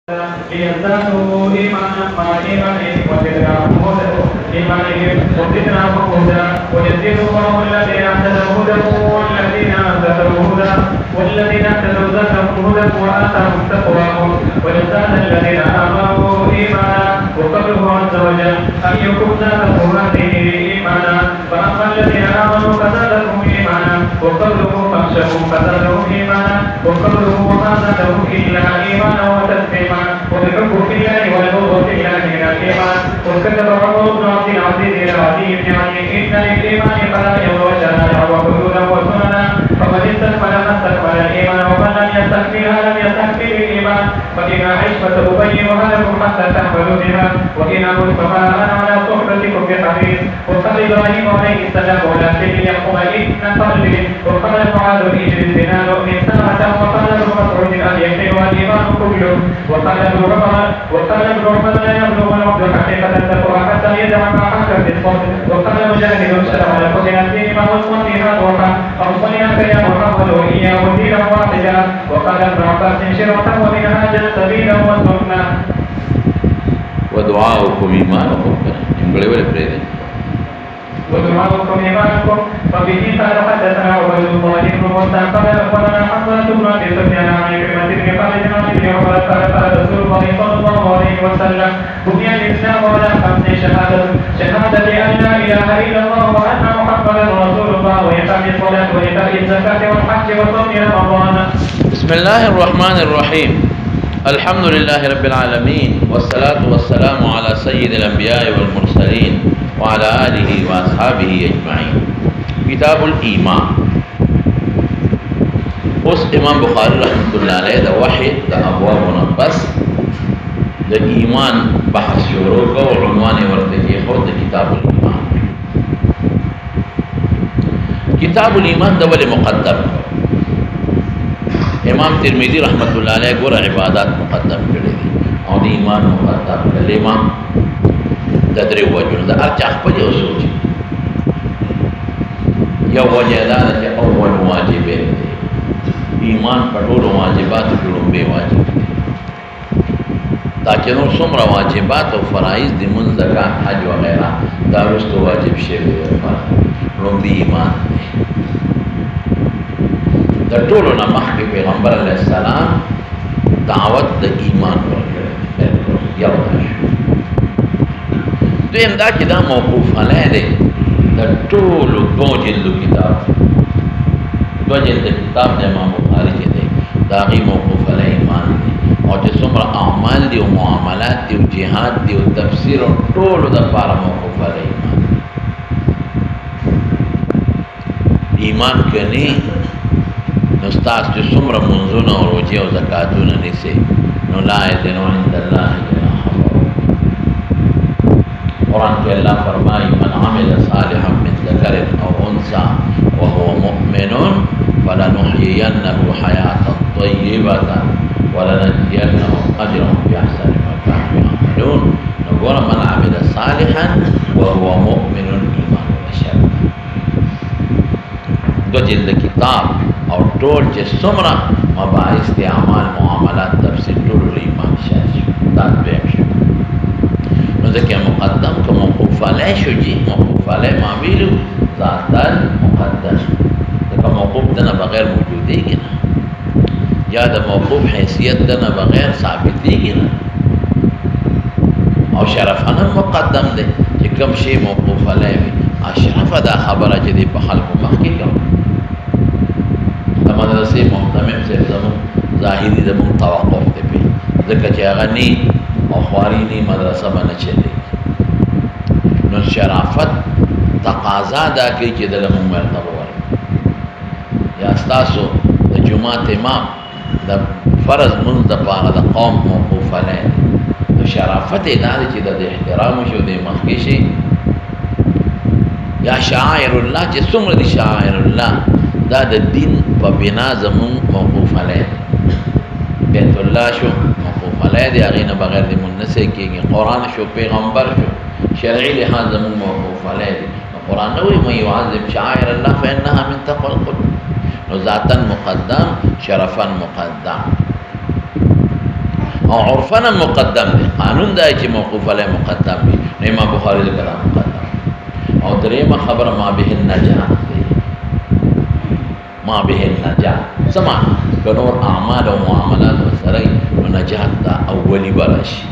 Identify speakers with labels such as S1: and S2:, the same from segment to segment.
S1: ليزدادوا إيمانا مع إيمانهم وزدناهم هدى إيمانهم وزدناهم هدى ويزيد الله الذين اهتدوا هدى والذين اهتدوا هدى والذين اهتدوا زادهم هدى وآتاهم تقواهم ويزداد الذين آمنوا إيمانا وقوله عز وجل أيكم زادهم هذه إيمانا فأما الذين آمنوا فزادهم إيمانا وقوله فاخشوا فزادهم إيمانا وقوله وما زادهم إلا إيمانا وتسليما والحب في الله والبغض في الله من الإيمان وكتب عمر بن عبد العزيز إلى عدي بن علي إن للإيمان فرائض وشرائع وحدودا وسننا فمن استكمل ما استكمل الإيمان ومن لم يستكملها لم يستكمل الإيمان فإن عشبة أبينها لكم حتى تعملوا بها وإن أقول فما أنا على صحبتكم بحديث وقال إبراهيم عليه السلام ولكن يقوم إن قلبي وقال معاذ اجلس بنا نؤمن ساعة وقال ابن مسعود أن يحل الإيمان كله وقال ابن عمر لا يبلغ العبد حقيقة التقوى حتى يدع ما حكى في الصدر وقال مجاهد شرع لكم من الدين ما وصل فيها الروحة أوصيناك يا محمد وإياه دينا واحدا وقال ابن عباس شرعة ومنهاجا سبيلا وسنة
S2: ودعاؤكم إيمانكم ينبغي ولا بريد
S1: ودعاؤكم إيمانكم وبه قال حدثنا عبيد الله بن موسى قال أخبرنا حمزة بن أبي سفيان عن كلمة بن خالد عن ابن عمر قال قال رسول الله صلى الله عليه وسلم بني الإسلام على 5 شهادة أن لا إله إلا الله وأن محمدا رسول الله وإقام الصلاة وإيتاء الزكاة والحج وصوم رمضان.
S2: بسم الله الرحمن الرحيم. الحمد لله رب العالمين والصلاة والسلام على سيد الأنبياء والمرسلين وعلى آله وأصحابه أجمعين. किताब ईमान उस इमाम बुखारी रहमतुल्लाह अलैह द वाहिद द अबवाब मुनब्बस द ईमान बहस शुरू को उन्वान वर्ते के खुद किताबुल ईमान दवल मुक़द्दम इमाम तिरमिज़ी रहमतुल्लाह अलैह गोरा इबादत मुक़द्दम करे और ईमान मुक़द्दम कलेमा ददरे वजन द अर्चाह पर जो सोच या वजदान के अव्वल वाजिब है ईमान पटोल वाजिबात जुड़ुम बे वाजिब ताकि नो सुमरा वाजिबात और फराइज दिमुन ज़कात हज वगैरह दारुस्त वाजिब शेवे रुम्बी ईमान द टोलो ना महके पैगंबर अलैहिस्सलाम दावत द ईमान पर या तो इमदा किदा मौकूफ अलैह टोलो दो जिल्द किताब दो जिल्द किताब इमाम बुखारी के दे दागी मौकूफ अलैह ईमान दे और जो सुमरा अमाल दी मुआमलात दी जिहाद दी तफसीर और टोलो द पारा मौकूफ अलैह ईमान कनी नस्तास जो सुमरा मुंजुना और वजह और ज़कातुना निसे नो ला इलाहा इल्लल्लाह कुरान के अल्लाह फरमाई मन आमिल सालिहन मिन ज़करिन औ उन्सा व हुवा मुमिनुन फलनुहयियन्नहु हयातन तय्यिबतन व लनजज़ियन्नहुम अजरहुम बिअहसनि मा कानू यअमलून नगोरा मन आमिल सालिहन व हुवा मुमिनुन ईमान बशर दो जिल्द किताब और टोल जे सुमरा मबाइस के अमाल मुआमलात तफसीर टोल ईमान शाज दात बेश ज़किया मुक़द्दम को मौक़ूफ़ अलैह शुजी मौक़ूफ़ अलैह मामीलु ज़ातन मुक़द्दस तो मौक़ूफ़ दना बग़ैर मौजूदेगी ना या द मौक़ूफ़ हैसियत दना बग़ैर साबितेगी ना और शरफ़ना मुक़द्दम दे कि कम शे मौक़ूफ़ अलैह भी अशरफ़ दा ख़बर जदी बखल को महकी करो मदरसे मोहतमिम से ज़मून ज़ाहिरी ज़मून तवक़्क़ुफ़ दे पे ज़िक्र चागनी और ख्वारीनी मदरसा बना चले नो शराफत तकाजा दा की चिदलम मरतबा या अस्तासो द जुमात इमाम द फ़र्ज़ मुंज़ द पारा द कौम मौक़ूफ़ अलैह तो शराफत इदारे चिद द एहतराम शो दे मखकिशी या शाइरुल्लाह चे सुमर दी शाइरुल्लाह दा द दिन प बिना ज़मून मौक़ूफ़ अलैह बैतुल्लाह शो अलैह दे आगे बगैर दे मुन्नसे किएंगे कुरान शो पैगंबर शो शरई लिहाज ज़मून मौक़ूफ़ अलैह दे कुरान नवी मैं युअज़्ज़िम शाइर अल्लाह फ़इन्नहा मिन तक़वल क़ुलूब नो ज़ातन मुक़द्दम शरफ़न मुक़द्दम और عرفنا مقدم دی قانون دا چې موقوف علی مقدم دی نو امام بخاری کلام مقدم. او درېمه خبره ما به النجات دی، ما به النجات سمعنا کنور اعمال و معاملات و سره نو نجات دا اولی براشي،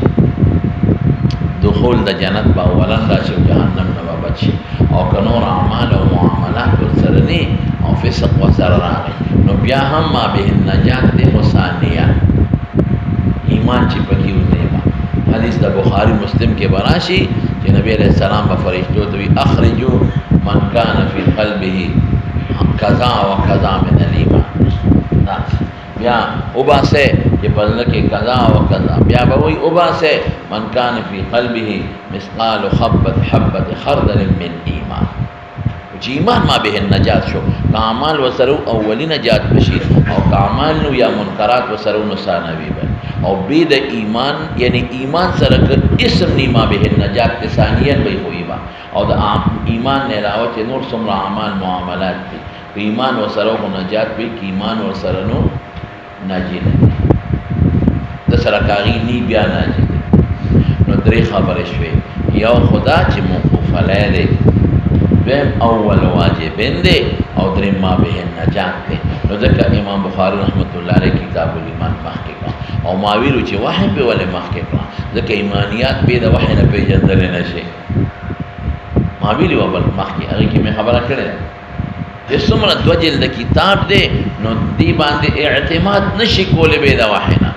S2: دخول د جنت با اولن راشي و جهنم نه بچي. او کنور اعمال و معاملات و سره نی او فسق و سره راغی نو بیا هم ما به النجات دی ثانیه ایمان چې پکې وزېما. حدیث د بخاری مسلم کې براشي چې نبی علیہ السلام به فرشتو ته وی اخرجوا من کان فی قلبه کذا و کذا من الایمان. بیا وباسه چې په زړه کې کذا و کذا، بیا به وی وباسه من کان فی قلبه مثقال حبة خردل من ایمان. چې ایمان ما به النجات شو، کامال وسرو اولی نجات بشي او کامال نو یا منکرات وسرو نو ثانوی به او بيد ایمان یعنی ایمان سره اسم نی ما به النجات ثانیاً به ہوئی با او د ایمان نه علاوه چې نور څومره اعمال معاملات دي ایمان وسرو کو نجات به کی ایمان وسره نو ناجی نه د سره کاغی نی بیا ناجی نو درې خبرې شوي. یو خدا چې موقوف علیه دویم اول واجبین دی او دریم ما به النجات دی. نو ځکه امام بخاری رحمت الله علیه کتاب الایمان مخکې کړه او ما ویلو چې وحی په ولې مخکې کړه ځکه ایمانیات به د وحی نه پیژندل نه شي. ما ویلو اول مخکې هغه کې مې خبره کړې چې څومره دوه جلد کتاب دی نو دی باندې اعتماد نشي کولی به د وحی نه.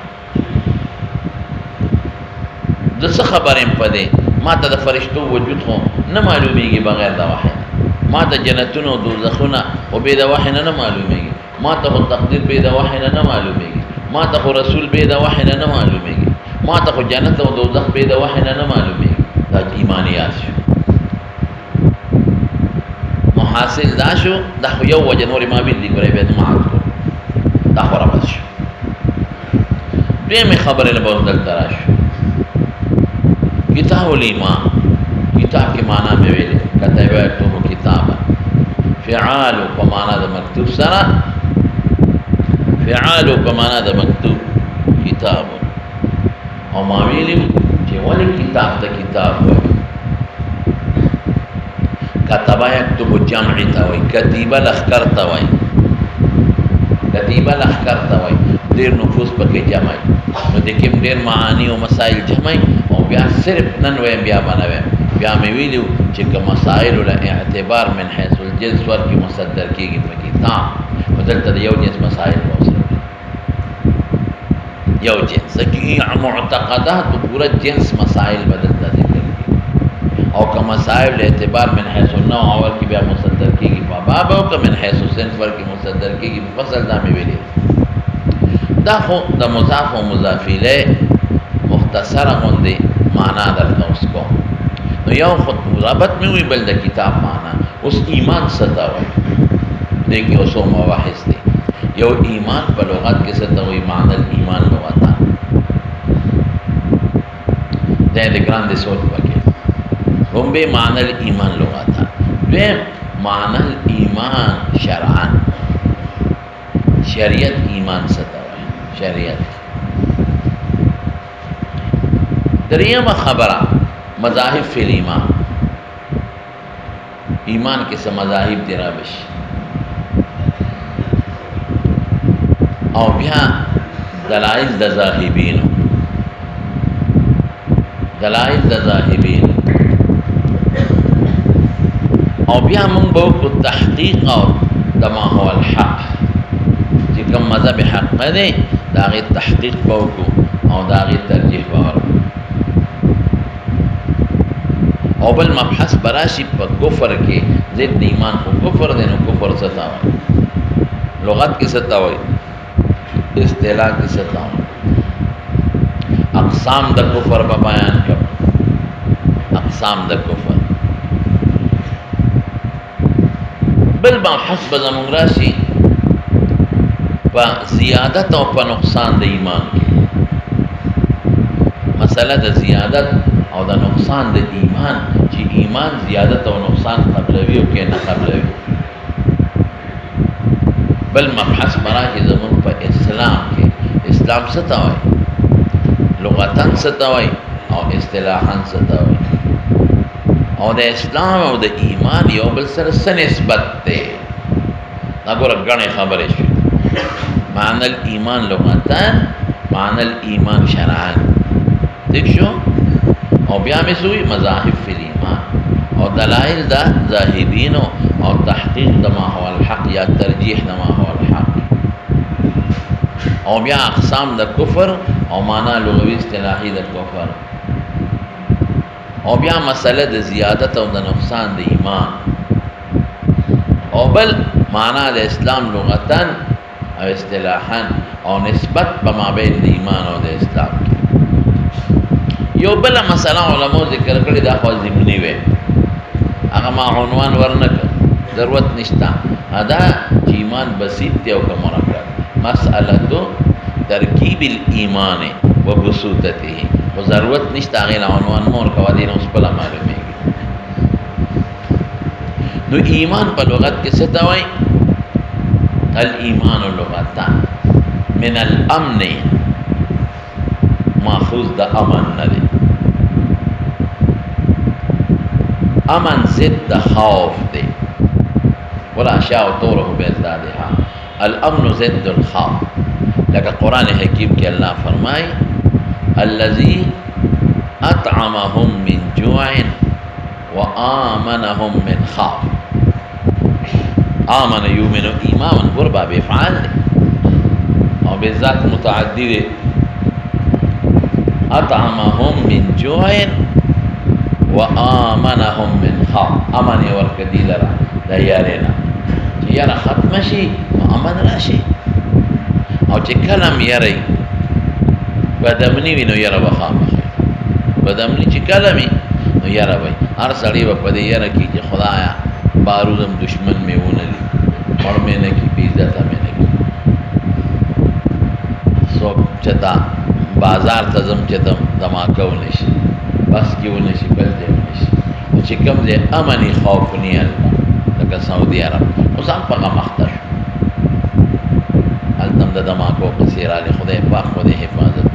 S2: د څه خبرې په دې ما ته د فرشتو وجود خو نه معلومیږي بغیر د وحی نه، ما ته جنتونه او دوزخونه او به د وحی نه معلومیږي، ما ته تقدیر به د وحی نه معلومیږي، ما ته رسول به د وحی نه معلومیږي، ما ته جنت او دوزخ به د وحی نه معلومیږي. دا ایمانیات شو. محاصل دا شو دا خو یو وجه نور ما بیل دی ګورې به ما عادت دا خو را شو. دویمه خبره له بوز دلته راشو کتاب الایمان. کتاب کے معنی میں ویلے کتبتم کتابا فعال په معنی د مکتوب سره، فعال په معنی د مکتوب کتاب. او ما ویلم چې ولې کتاب ته کتاب وایي. کتبه یکتب جمع ته وایي، کتیبه لښکر ته وایي، کتیبه لښکر ته وایي. ډېر نفوس پکې جمع نو د کوم ډېر معانی او مسائل جمع او بیا صرف نن ویم بیا باندې ویم بیا مې ویلو چې که مسائل له اعتبار من حیث الجنس ورکې مصدر کېږي په کتاب نو دلته د یو جنس مسائل موصل یو جنس ځکه معتقدات پورا جنس مسائل بدلته ذکر او که مسائل له اعتبار من حیث النوع ورکې بیا مصدر کېږي په باب او که من حیث الصنف ورکې مصدر کېږي په فصل. دا مې ویلي دا خو د مضاف او مضاف الیه مختصره غوندې معنا درته اوس کوم. نو یو خود رابط مې وی بل د کتاب معنا اوس ایمان څه ته وایي دې کې اوس مباحث دي. یو ایمان په لغت کې څه ته وایي معنی ایمان لغتا دا د ګران دي سوچ وکړي رومبه معنی ایمان لغتا دویم معنی ایمان شرعا شریعت ایمان څه ته وایي شریعت. دریمه خبره مذاهب فی الایمان ایمان کې څه مذاهب دي رابشي او بیا دلائل د ذاهبین دلائل د ذاهبین او بیا موږ به کو تحقیق او دما هو الحق چې کوم مذهب حق دی دا غي تحقیق به کو او دا غي ترجیح به او بل مبحث براشي په کفر کې ضد ایمان کو کفر دی نو کفر څه تا وایي لغت کې څه تا وایي اصطلاح کې څه تا وایي اقسام د کفر په بیان کړ اقسام د کفر بل مبحث به زموږ راشي په زیادت او په نقصان د ایمان کې مسله د زیادت او د نقصان د ایمان چې ایمان زیادت او نقصان قبلوي او کې نه قبلوي. بل مبحث مرا کې زمون په اسلام کې اسلام څه ته وایي لغتن ستوي او اصطلاحا ستوي او د اسلام او د ایمان یو بل سره نسبت ده. دا ګوره غنې خبرې شي. معنى الإيمان لغتان، معنى الإيمان شرعان. دیکھ شو او بیا میں سوئی مذاہب فی الایمان او دلائل دا ظاہرین او تحقیق دا ما هو الحق یا ترجیح دا ما هو الحق او بیا اقسام دا کفر او معنی لغوی اصطلاحی دا کفر او بیا مسئلہ دا زیادت او دا نقصان دا ایمان او بل معنی دا اسلام لغتان او اصطلاحا او نسبت بما بین دا ایمان او دا اسلام کی. یو بلا مسئلہ علماء ذکر کردی دا خواہ زمنی وے اگا ما عنوان ورنکر ضرورت نشتا ادا ایمان بسیط تیو کا مرکب مسئلتو ترکیب الایمان و بسوطتی و ضرورت نشتا غیر عنوان مور قوادین اس پلا معلومے گی. نو ایمان پا لغت کسے تاوئی الایمان لغتان من الامن ماخوذ دا امن ندے. امن ضد دا خوف دے ولا شاء طوره بازدادها. الامن ضد الخوف لکہ قرآن حکیم کے اللہ فرمائے الذی اطعمهم من جوع وآمنهم من خوف. آمن یومن ایمان قربا بفعال دے اور بذات متعدی دے. اطعمهم من جوع وآمنهم من خوف. امن ورکدی لرا دا یارینا چی یارا ختم شی امن راشی او چی کلم یاری بدمنی وی نو یارا بخام بدمنی چی کلمی نو یارا بای ہر سڑی با پدی یارا کی چی خدایا بارودم دشمن میں وہ نلی اور میں نے کی بیزتا میں نے کی سو چتا بازار تزم چتم دماکو نشی بس کی وہ نشی بل دے نشی چی کم دے امنی خوف نی اللہ لکہ سعودی عرب اسان پاکا مختر التم دا دماکو قصیر آلی خدای پاک خدای حفاظت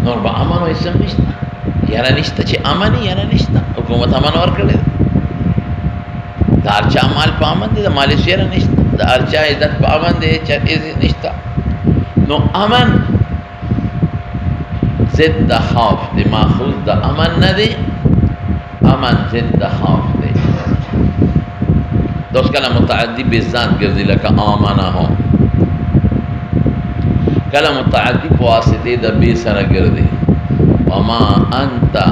S2: نور با امن و اسم نشتا یارا نشتا چی امنی یارا نشتا حکومت امن ور کردے دا ارچا مال پا امن دے دا مالی سیرا نشتا دا ارچا عزت پا امن دے چا عزت نشتا نو امن ضد دا خوف دے ماخوذ دا امن ندے امن ضد دا خوف دے تو اس کلا متعدی بیزان گردی لکا آمانا ہو کلا متعدی پواسطے دا بیسر گردی وما انتا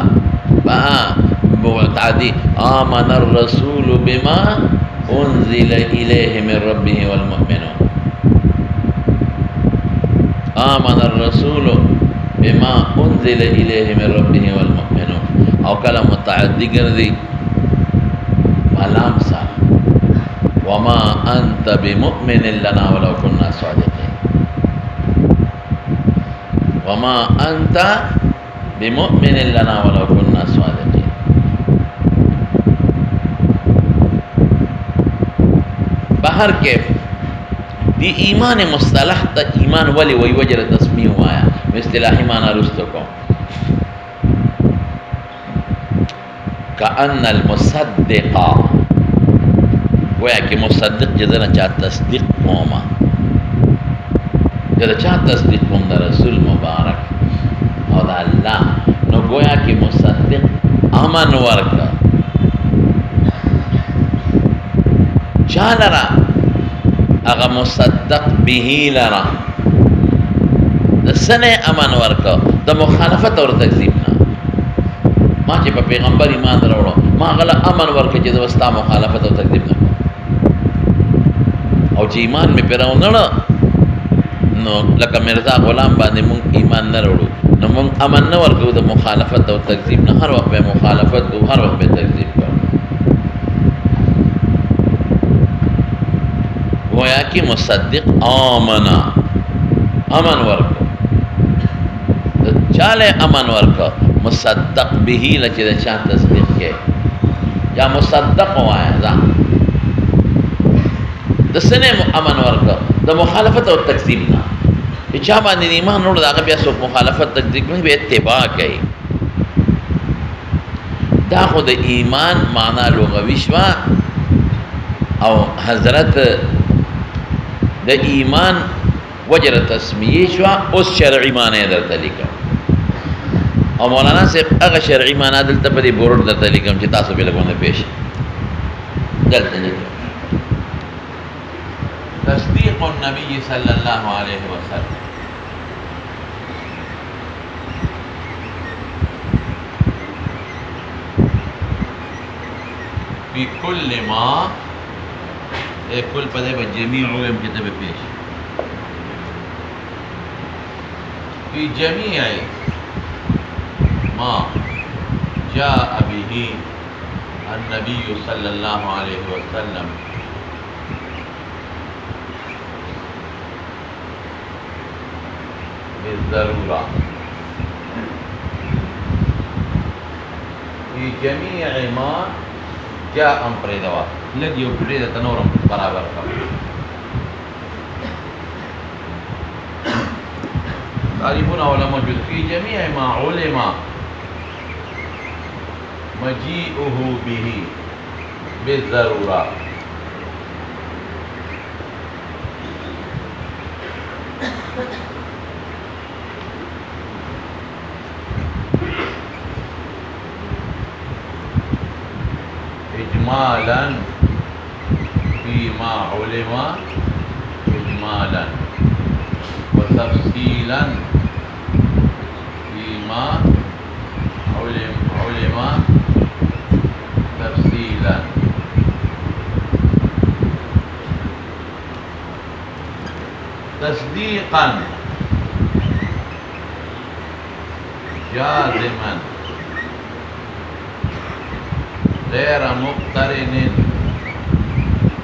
S2: متعدی آمن الرسول بما انزل الیہ من ربه والمؤمنون. آمن الرسول بما انزل الیہ من ربه والمؤمنون او کلا متعدی گردی علام سا وما انت بمؤمن لنا ولو كنا صادقين. وما انت بمؤمن لنا ولو كنا صادقين. بہر کیف دی ایمان مصطلح تا ایمان ولی وی وجر تسمیح آیا اصطلاحی معنی رستو کو کأن المصدقا گویا کہ مصدق جدنا چاہ تصدیق موما جدنا چاہ تصدیق کن دا رسول مبارک او دا اللہ نو گویا کہ مصدق امن ورکا چاہ لرا اگا مصدق بیہی لرا دا سنے امن ورکا دا مخالفت اور تکذیبنا ما چی پا پیغمبر ایمان روڑو ما غلا امن ورکا چی دا وستا مخالفت اور تکذیبنا او چی ایمان میں پیراؤ نڑا نو لکا مرزا غلام باندے مونگ ایمان نروڑو نو مونگ امن نورکو دا مخالفت اور تکذیبنا ہر وقت بے مخالفت دو ہر وقت بے تکذیب کرو گویا کہ مصدق آمنا امن ورکو چالے امن ورکو مصدق بھی لچے دا چاہ تصدیق کے یا مصدق ہوا ہے دا سنے امن ورکو دا مخالفت اور تکذیب نا چې چا باندې ایمان وروړو د هغه بیا څوک مخالفت تصدیق نه بیا اتباع کوي. دا خو د ایمان معنا لغوي شوه او حضرت د ایمان وجر تسمیه شوه. اوس شرعي معنی درته لیکم او مولانا صاحب هغه شرعي معنی دلته په دې بورډ درته لیکم چې تاسو به لګونه پېښ دلته لیکم. تصديق النبي صلى الله عليه وسلم بكل ما كل پدې په جميع علم کې ته پیش في جميع ما جاء به النبي صلى الله عليه وسلم بالضرورة في جميع ما جاء امپریدوا لګي او پرې د تنورم برابر کړ. تعریفون علماء جز في جميع ما علم مجيئه به بالضرورة إجمالا فيما علم إجمالا وتفصيلا فيما علم تفصيلا. تصديقا جازما غير مقترن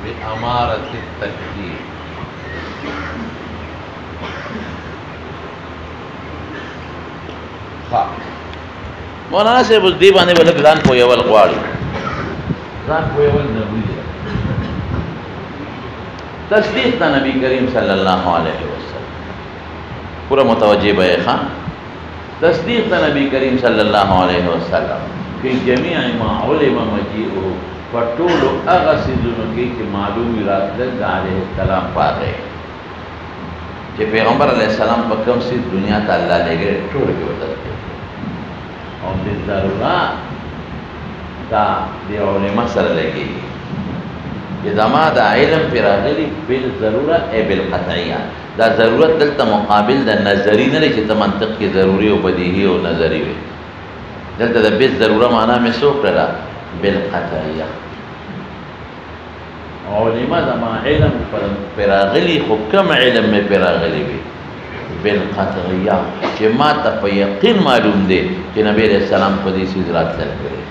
S2: بأمارة التكذيب. مولانا صاحب اوس دې باندې ولګ ځان پوهول غواړي. ځان پوهول ضروري دی. تصدیق د نبی کریم صلی الله علیه وسلم پورا متوجه به ښه. تصدیق د نبی کریم صلی الله علیه وسلم في جميع ما علم مجيئه فطول اغسذن کی کہ معلوم راتل علیہ السلام پاتے کہ پیغمبر علیہ السلام په کوم سي دنیا ته الله لګي ټول کې وته او د ضرورت دا د علماء سره لګي چې زما د علم پر راغلي بل ضرورت ای بل قطعیه. دا ضرورت دلته مقابل د نظری نه لري چې ته منطق کې ضروري او بدیهی او نظری وي. دلته د بل ضروره معنا مې څو کړه بالقطعیه. علماء زما علم پر راغلي خو کوم علم مې پر راغلي وي بالقطعیه چې ما ته په یقین معلوم دی چې نبی رسول سلام په دې سیز راتل کړي.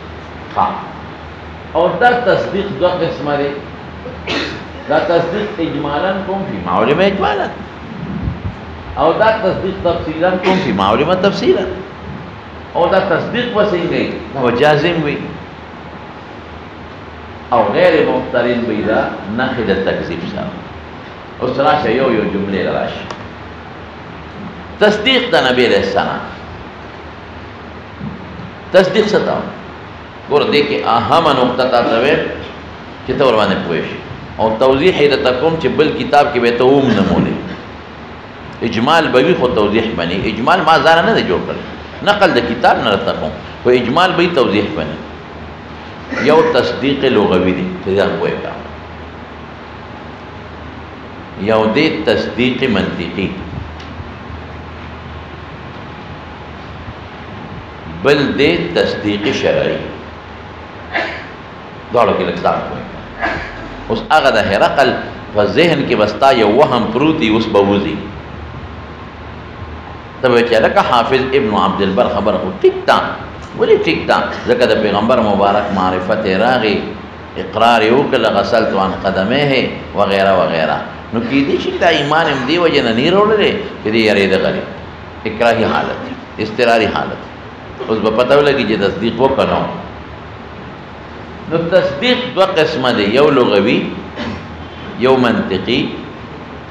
S2: ها او دا تصدیق دوه قسمه دي. دا تصدیق اجمالا کوم فی معلومه اجمالا او دا تصدیق تفصیلا کوم فی معلومه تفصیلا. او دا تصدیق وسنګي او جازم وي او غیر مقترن وي دا نفي د تکذیب سره. او راشه یو جمله راشه تصدیق د نبی علیہ السلام. تصدیق څه ته ګور دې کې اهم نقطه تا ته چې ته ور باندې پوه شې او توضیح یې د تکوم چې بل کتاب کې به ته اوم نه مولې. اجمال به وي خو توضیح باندې اجمال ما ځان نه جوړ کړ نقل د کتاب نه راته کوم خو اجمال به توضیح باندې یو تصدیق لغوي دی چې دا وایي یو دې تصدیق منطقي بل دې تصدیق شرعي. دواړو کې لږ فرق وي. اوس هغه د هرقل په ذهن کې بستا یو وهم پروت دی اوس به وځي ته به چې لکه حافظ ابن عبد البر خبره خو ټیک ده ولې ټیک ده ځکه د پیغمبر مبارک معرفت یې راغی اقرار یې وکړ غسلت عن قدمه وغیره وغیره. نو کېدای شي دا ایمان هم دې وجې نه نه راوړلی چې دې یارېده غلي اکراهي حالت اضطراري حالت. اوس به پته ولګي چې تصدیق وکړو. نو تصدیق دوه قسمه دی یو لغوي یو منطقي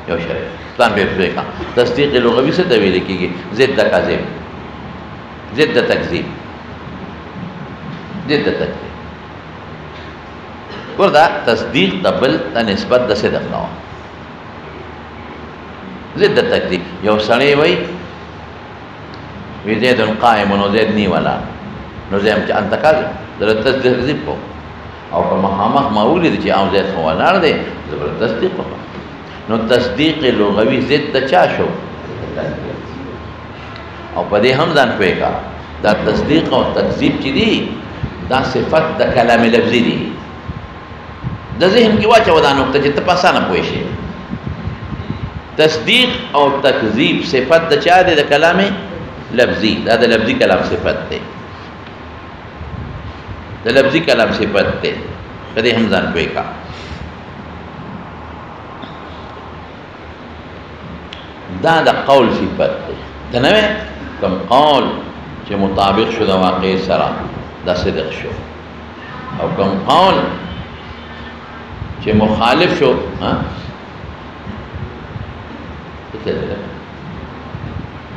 S2: یو شرع پلان به فقہ تصدیق لغوی څه ته ویل کېږي ضد کذب ضد تکذیب ضد تکذیب وردا تصدیق دبل ته نسبت د صدق نه ضد تکذیب یو سړی وای وی زید قائم نو زید نی ولا نو زم چې انت کاذب د تصدیق کو او په مخامخ ما ولید چې او زید خو ولاړ دی زبر تصدیق وکړه نو تصدیق لغوی ضد چا شو او په دې هم ځان پوهه کا دا تصدیق او تکذیب چې دي دا صفت د کلام لفظي دي د ذهن کې واچو دا نقطه چې ته پاسانه پوه شي تصدیق او تکذیب صفت د چا دی د کلام لفظي دا د لفظي کلام صفت دی د لفظي کلام صفت دی په دې هم ځان پوهه کا دا د قول صفت دی تنوع کم قول چې مطابق شو د واقع سره دا صدق شو او کم قول چې مخالف شو ها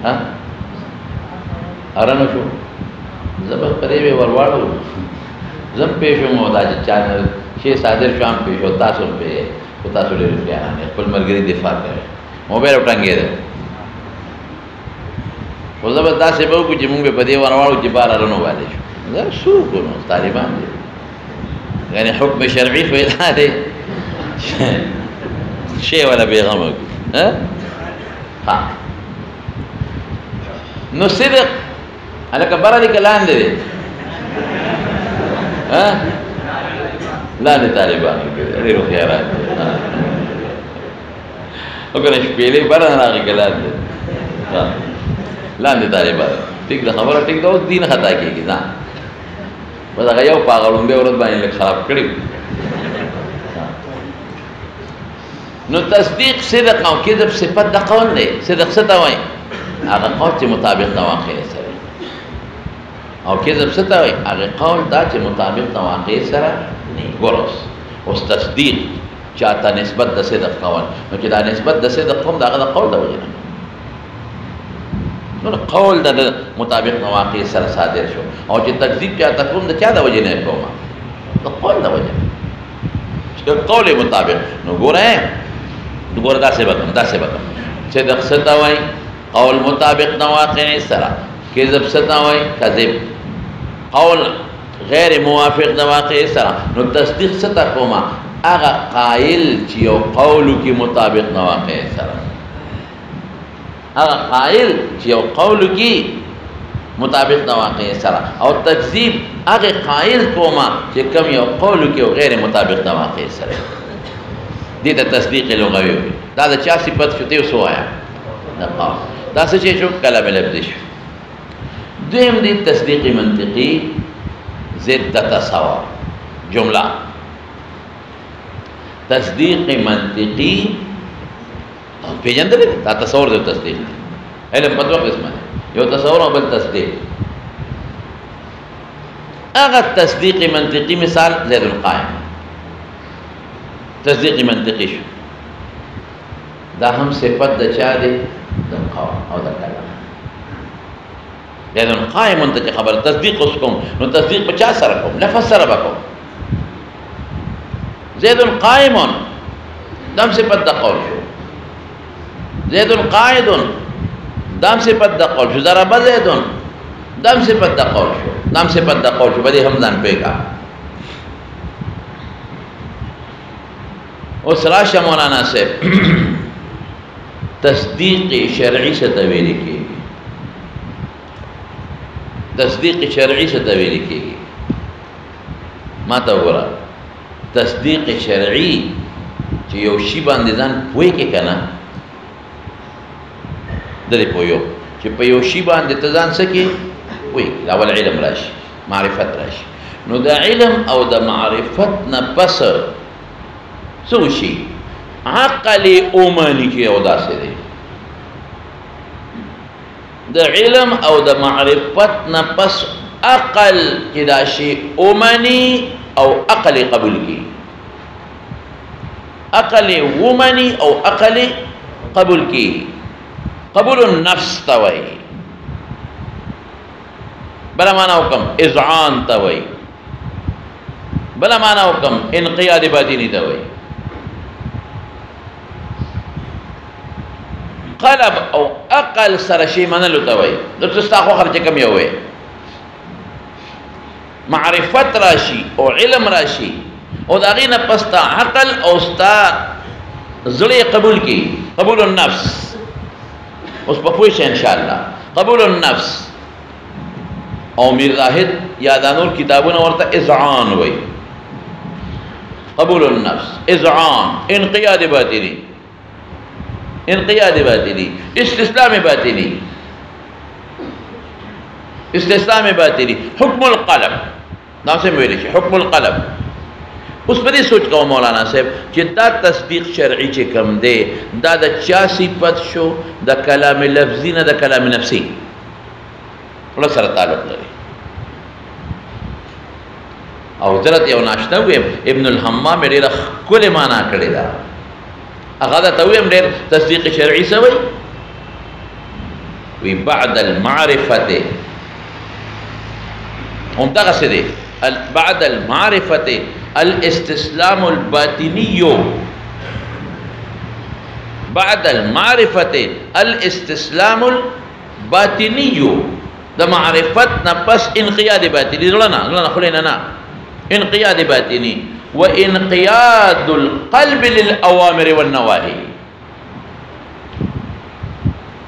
S2: ها ارانو شو زبر پرې ورواړو زم پېښو مو دا چې چانل شي صادر شام پېښو تاسو په تاسو ډېر بیان خپل مرګري دفاع کوي موبایل وټانګې ده خو زبردست به وکړو چې موږ په دې ورواړو چې بار رانو والي شو دا شو کوو طالبان دي یعنی حکم شرعي خو یې دی شی ولا پیغام ها نو صدق هلکه بره دې که لاندې دی لاندې طالبان ډېر هوښیاران دي او که نه شپېلې بره نه راغی که لاندې لاندې طالبان ټیک ده خبره ټیک ده اوس دین خطا کېږي ځان بس هغه یو په هغه لومبۍ ورځ باندې لږ خراب کړي نو تصدیق صدق او کذب صفت د قول دی صدق څه ته وایي هغه قول چې مطابق د واقع سره او کذب څه ته وایي هغه قول دا چې مطابق د واقع سره نه ګوروس اوس تصدیق چاته نسبت د صدق قول نو چې دا نسبت د صدق قوم دا هغه د قول د وجه نه نو قول د مطابق د واقع سره صادر شو او چې تکذیب چاته کوم د چا د وجه نه کوم د قول د وجه چې قول مطابق نو ګوره دا څه وکم صدق څه ته وایي قول مطابق د واقع سره کذب څه ته وایي کذب قول غیر موافق د واقع سره نو تصدیق څه ته کوم هغه قائل چې یو قول کې مطابق د واقع سره هغه قائل چې یو قول کې مطابق د واقع سره او تکذیب هغه قائل کوما چې کوم یو قول کې غیر مطابق د واقع سره دې ته تصدیق لغوي دا د چا صفت شته اوس وایا دا څه چې شو کلام لفظي شو دویم دې تصدیق منطقي ضد تصور جمله تصدیق منطقي پیژندل دا تصور دی تصدیق علم په دوه قسمه یو تصور او بل تصدیق هغه تصدیق منطقي مثال زید القائم تصدیق منطقي شو دا هم صفت د چا دی د قول او د کلام زید القائم ته خبر تصدیق اوس کوم نو تصدیق په چا سره کوم لفظ سره وکوم زید القائم دم صفت د قول شو زید قائد دام صفت د قول شو ضرب زید دام صفت د قول شو دام صفت د قول شو بده هم ځان پیګه اوس راشه مولانا صاحب تصدیق شرعي څه ته ویل کېږي تصدیق شرعي څه ته ویل کېږي ما ته وګوره تصدیق شرعي چې یو شی باندې ځان پوهې کې کنه درې پویو چې په یو شی باندې ته ځان سکے وای اول علم راشي معرفت راشي نو د علم او د معرفت نه پس څه شي عقل اومانی کې او داسې دی د علم او د معرفت نه پس عقل کې دا شی اومانی او عقل قبول کی عقل ومنی او عقل قبول کی قبول النفس توئی بلا مانا حکم اذعان توئی بلا مانا حکم انقیاد باطنی توئی قلب او اقل سرشی منلو توئی دستاخو خرچ کم یوئے معرفت راشی او علم راشی او داغین پستا عقل او ستا زلی قبول کی قبول النفس اس پا پوش انشاءاللہ قبول النفس او میر زاہد یادانور کتابون ورطا اذعان وی قبول النفس اذعان انقیاد باطنی انقیاد باطنی استسلام باطنی استسلام باطنی حکم القلب نام سے مویلی شی حکم القلب اس پر یہ سوچ کہو مولانا صاحب کہ دا تصدیق شرعی چے کم دے دا چا صفت شو دا کلام لفظی نا دا کلام نفسی اللہ سر تعلق لگے او حضرت یو ناشتہ ہوئے ابن الحمام دیر کل مانا کردے دا اغادا تاویم دیر تصدیق شرعی سوئی وی بعد المعرفت ہم تا غصے دے بعد المعرفت الاستسلام الباطنی بعد المعرفت الاستسلام الباطنی دا معرفت نا پس انقیاد باطنی لنا خلینا نا انقیاد باطنی و انقیاد القلب للأوامر والنواهی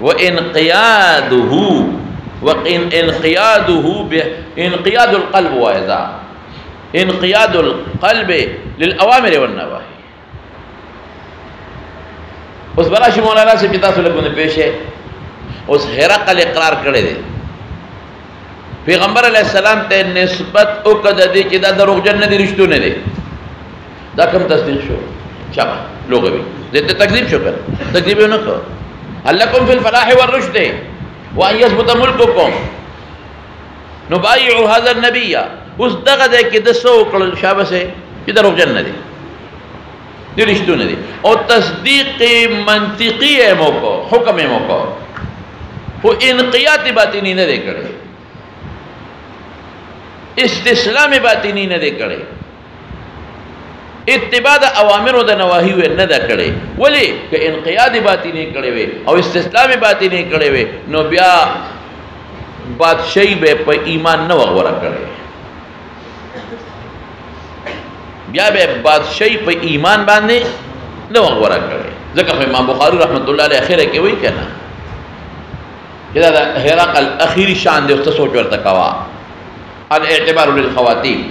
S2: و انقیاده انقیاد القلب وائزا انقیاد القلب للأوامر والنواهی اس براشی مولانا سے پتا سلکوں نے پیش ہے اس حرقل اقرار کرے دے پیغمبر علیہ السلام تے نسبت اقدر دی چی دا دروغ جن دی رشتو نے دے دا کم تصدیق شو شابہ لوگ بھی دیتے تکذیب شو کر تکذیب نہ کر اللکم فی الفلاح والرشد وان یثبت ملککم نبایعو هذا النبی اس دغه دے کہ دسو کړل شابه سے چې دروغ جن نه دي دي رښتونه دي او تصدیق منطقي ہے موقع حکم ہے موقع وہ انقیاد باطنی نه دے کړي استسلام باطنی نه دے کړي اتباع د اوامر او د نواهی نه ده کړي ولی که انقیاد باطنی کړي وي او استسلام باطنی کړي وي نو بیا بادشاہی به په ایمان نه وغوره کړي بیا به بادشاہی په ایمان باندې نه وغوره کړي ځکه امام بخاری رحمت الله علیه اخره کې وایي کنه دا هرقل اخیری شان دی او څه سوچ ورته کوا الاعتبار للخواتیم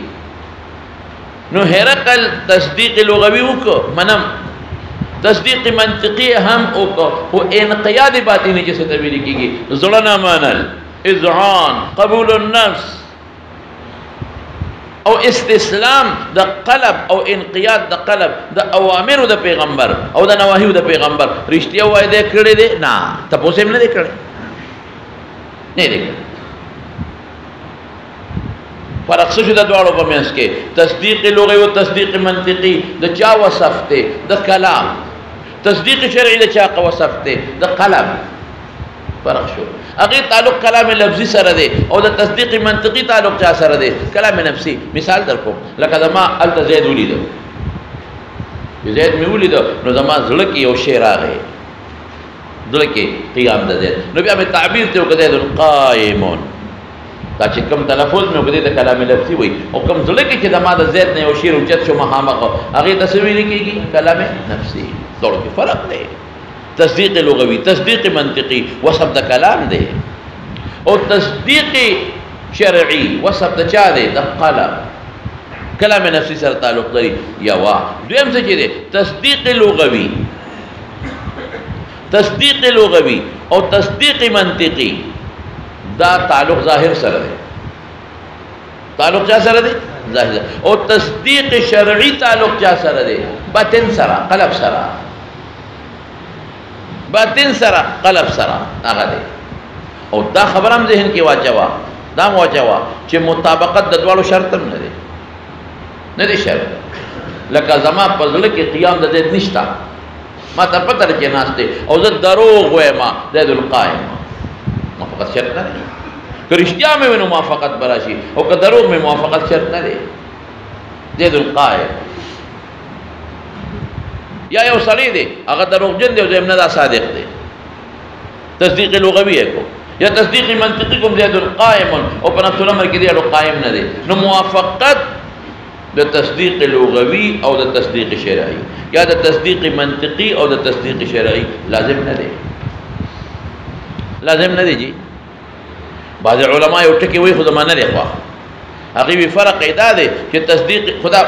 S2: نو هرقل تصدیق لغوی وکړه منم تصدیق منطقی هم وکړه او انقیاد باطنی چې څه ته ویل کېږي زړه نه منل اذعان قبول النفس او استسلام د قلب او انقیاد د قلب د اوامر د پیغمبر او د نواهی د پیغمبر رښتیا وای دې کړی دي نه تاسو هم نه دې کړی نه دې کړی فرق څه شو د دواړو په منځ کې تصدیق لغوي او تصدیق منطقي د چا وصف دی د کلام تصدیق شرعي د چا وصف دی د قلم فرق شو هغه تعلق کلام لفظي سره دی او د تصدیق منطقي تعلق چا سره دی کلام نفسي مثال درکو لکه زما الته زید ولید زید می ولید نو زما زړه کې یو شی راغی زړه کې قیام د زید نو بیا مې تعبیر ته وکړه زید قائمون دا چې کوم تلفظ مې وکړي د کلام لفظي وي او کوم زړه کې چې زما د زید نه یو شی اوچت شو مخامخ هغه تصویر کېږي کلام نفسي دوړو کې فرق دی تصدیق لغوی تصدیق منطقی وصف دا کلام دے اور تصدیق شرعی وصف دا چاہ دے دا قلم کلام نفسی سر تعلق داری یا واہ دویم سے چی دے تصدیق لغوی اور تصدیق منطقی دا تعلق ظاہر سر دے تعلق چاہ سر دے ظاہر اور تصدیق شرعی تعلق چاہ سر دے باطن سرا قلب سرا باطن سرا قلب سرا آغا دے او دا خبرم ذہن کی واچوا دا واچوا چه مطابقت دا دوالو شرطم ندے شرط لکا زمان پزل کے قیام دا زید نشتا ما ته پته ده چې ناست دی او زه دروغ وایم زید القائم موافقت شرط نه دی که رښتیا مې وي نو موافقت به راشي او که دروغ مې موافقت شرط نه دی زید القائم یا یو سړی دی هغه دروغجن دی او دویم نه دا صادق دی تصدیق لغوي یې کو یا تصدیق منطقي کوم زید القائم او په نفس الامر کې دی اړو قائم نه دی نو موافقت د تصدیق لغوي او د تصدیق شرعي یا د تصدیق منطقي او د تصدیق شرعي لازم نه دی لازم نه دی جی بعض علماء یو ټکی وایي خو زمانه لري خو هغه وی فرق ادا دی چې تصدیق خدا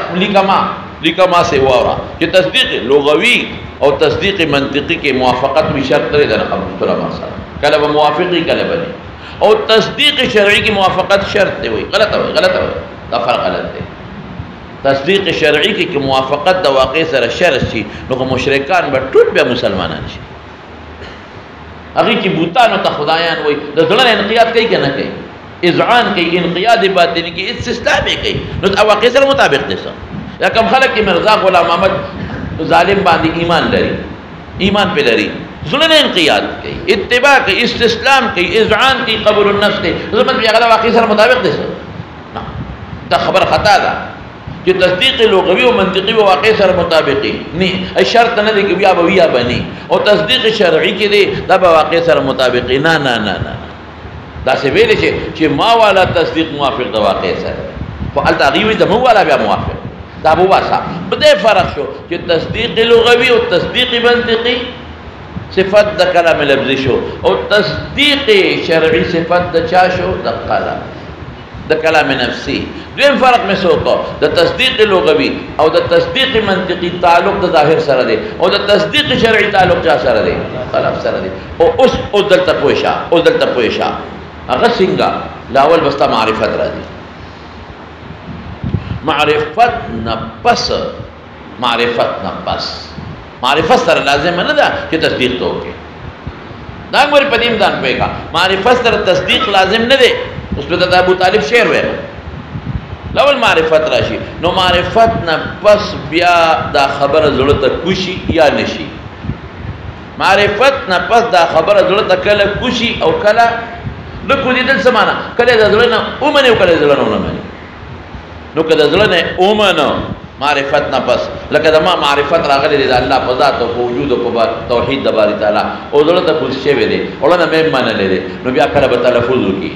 S2: لیکا ما سے واره چې تصدیق لغوي او تصدیق منطقي کې موافقت می شرط لري د علماء سره کله به موافقي کله به او تصدیق شرعي کې موافقت شرط دی وایي غلط وایي دا فرق غلط دی تصدیق شرعي کې موافقت د واقع سره شرط شي نو مشرکان به ټول بیا مسلمانان شي هغه کې بوتانو ته خدایان وایي د ځړن انقیاد کوي کنه کوي اذعان کوي انقیاد باطنی کوي استسلام کوي نو د واقع سره مطابق دي یا کوم خلک کې مرزا غلام احمد ظالم باندې ایمان لري ایمان په لري ځړن انقیاد کوي اتباع کوي استسلام کوي اذعان کوي قبول النفس کوي زموږ بیا د واقع سره مطابق دي دا خبر خطا ده چې تصدیق لغوي او منطقي او واقع سره مطابقي نه شرط نه دی چې بیا به یا بني او تصدیق شرعي کې دی دا به واقع سره مطابقي نه نه نه نه دا څه ویل چې ما والا تصدیق موافق د واقع سره په التغیوي د مو والا بیا موافق دا ابو واسا بده فرق شو چې تصدیق لغوي او تصدیق منطقي صفت د کلام لفظي شو او تصدیق شرعي صفت د چا شو د قلم د کلام نفسي دویم فرق مې سوکو د تصدیق لغوي او د تصدیق منطقي تعلق د ظاهر سره دی او د تصدیق شرعي تعلق چا سره دی قلم سره دی او دلته پوښا هغه څنګه لاول بستا معرفت راځي معرفت نه پس معرفت سره لازم نه ده چې تصدیق ته وکړي دا موږ په دې امدان پېګه معرفت سره تصدیق لازم نه دی اس پہ تو ابو طالب شعر ہوئے لول معرفت راشی نو معرفت نا پس بیا دا خبر زړه ته کوشي یا نشي معرفت نا پس دا خبر زړه ته کله کوشي او کله نو کو دې سمانا کله دا زړه نه اومنه او کله زړه نه اومنه نو کله زړه نه اومنه معرفت نا پس لکه دا ما معرفت راغلی دی الله په ذات او وجود او په توحید د باری تعالی او زړه ته کوشي وي دي اولنه مې منل دي نو بیا کله به تلفظ وکي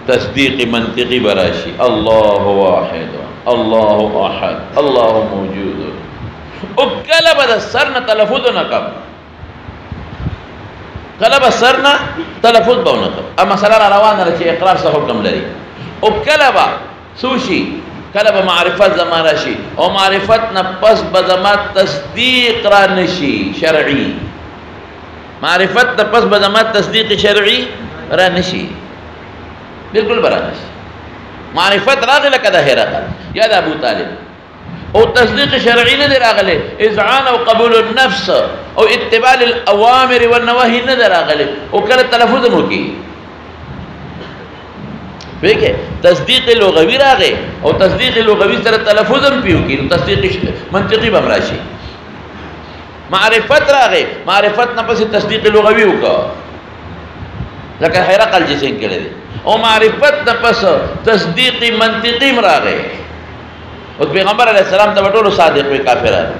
S2: تصدیق منطقی براشی اللہ واحد اللہ احد اللہ موجود او کلب دا سرنا تلفظ نکم کلب سرنا تلفظ باو نکم اما سرار روان رچی اقرار سا حکم لري او کلب سوشی کلب معرفت زمان راشی او معرفت نپس بزمات تصدیق را نشی شرعی معرفت نپس بزمات تصدیق شرعی را نشی بالکل برابر معرفت راغله کده هرقل یا د ابو طالب او تصدیق شرعي نه راغله اذعان او قبول النفس او اتباع الاوامر والنواهي نه راغله او کله تلفظ مو کی وګه تصدیق لغوي راغه او تصدیق لغوي سره تلفظ هم پیو کی تصدیق منطقي به راشي معرفت راغه معرفت نه پس تصدیق لغوي وکړه لکه هرقل جسم کړي او معرفت نه پس تصدیق منطقی مراغه او پیغمبر علیہ السلام ته ټول صادق وي کافرانه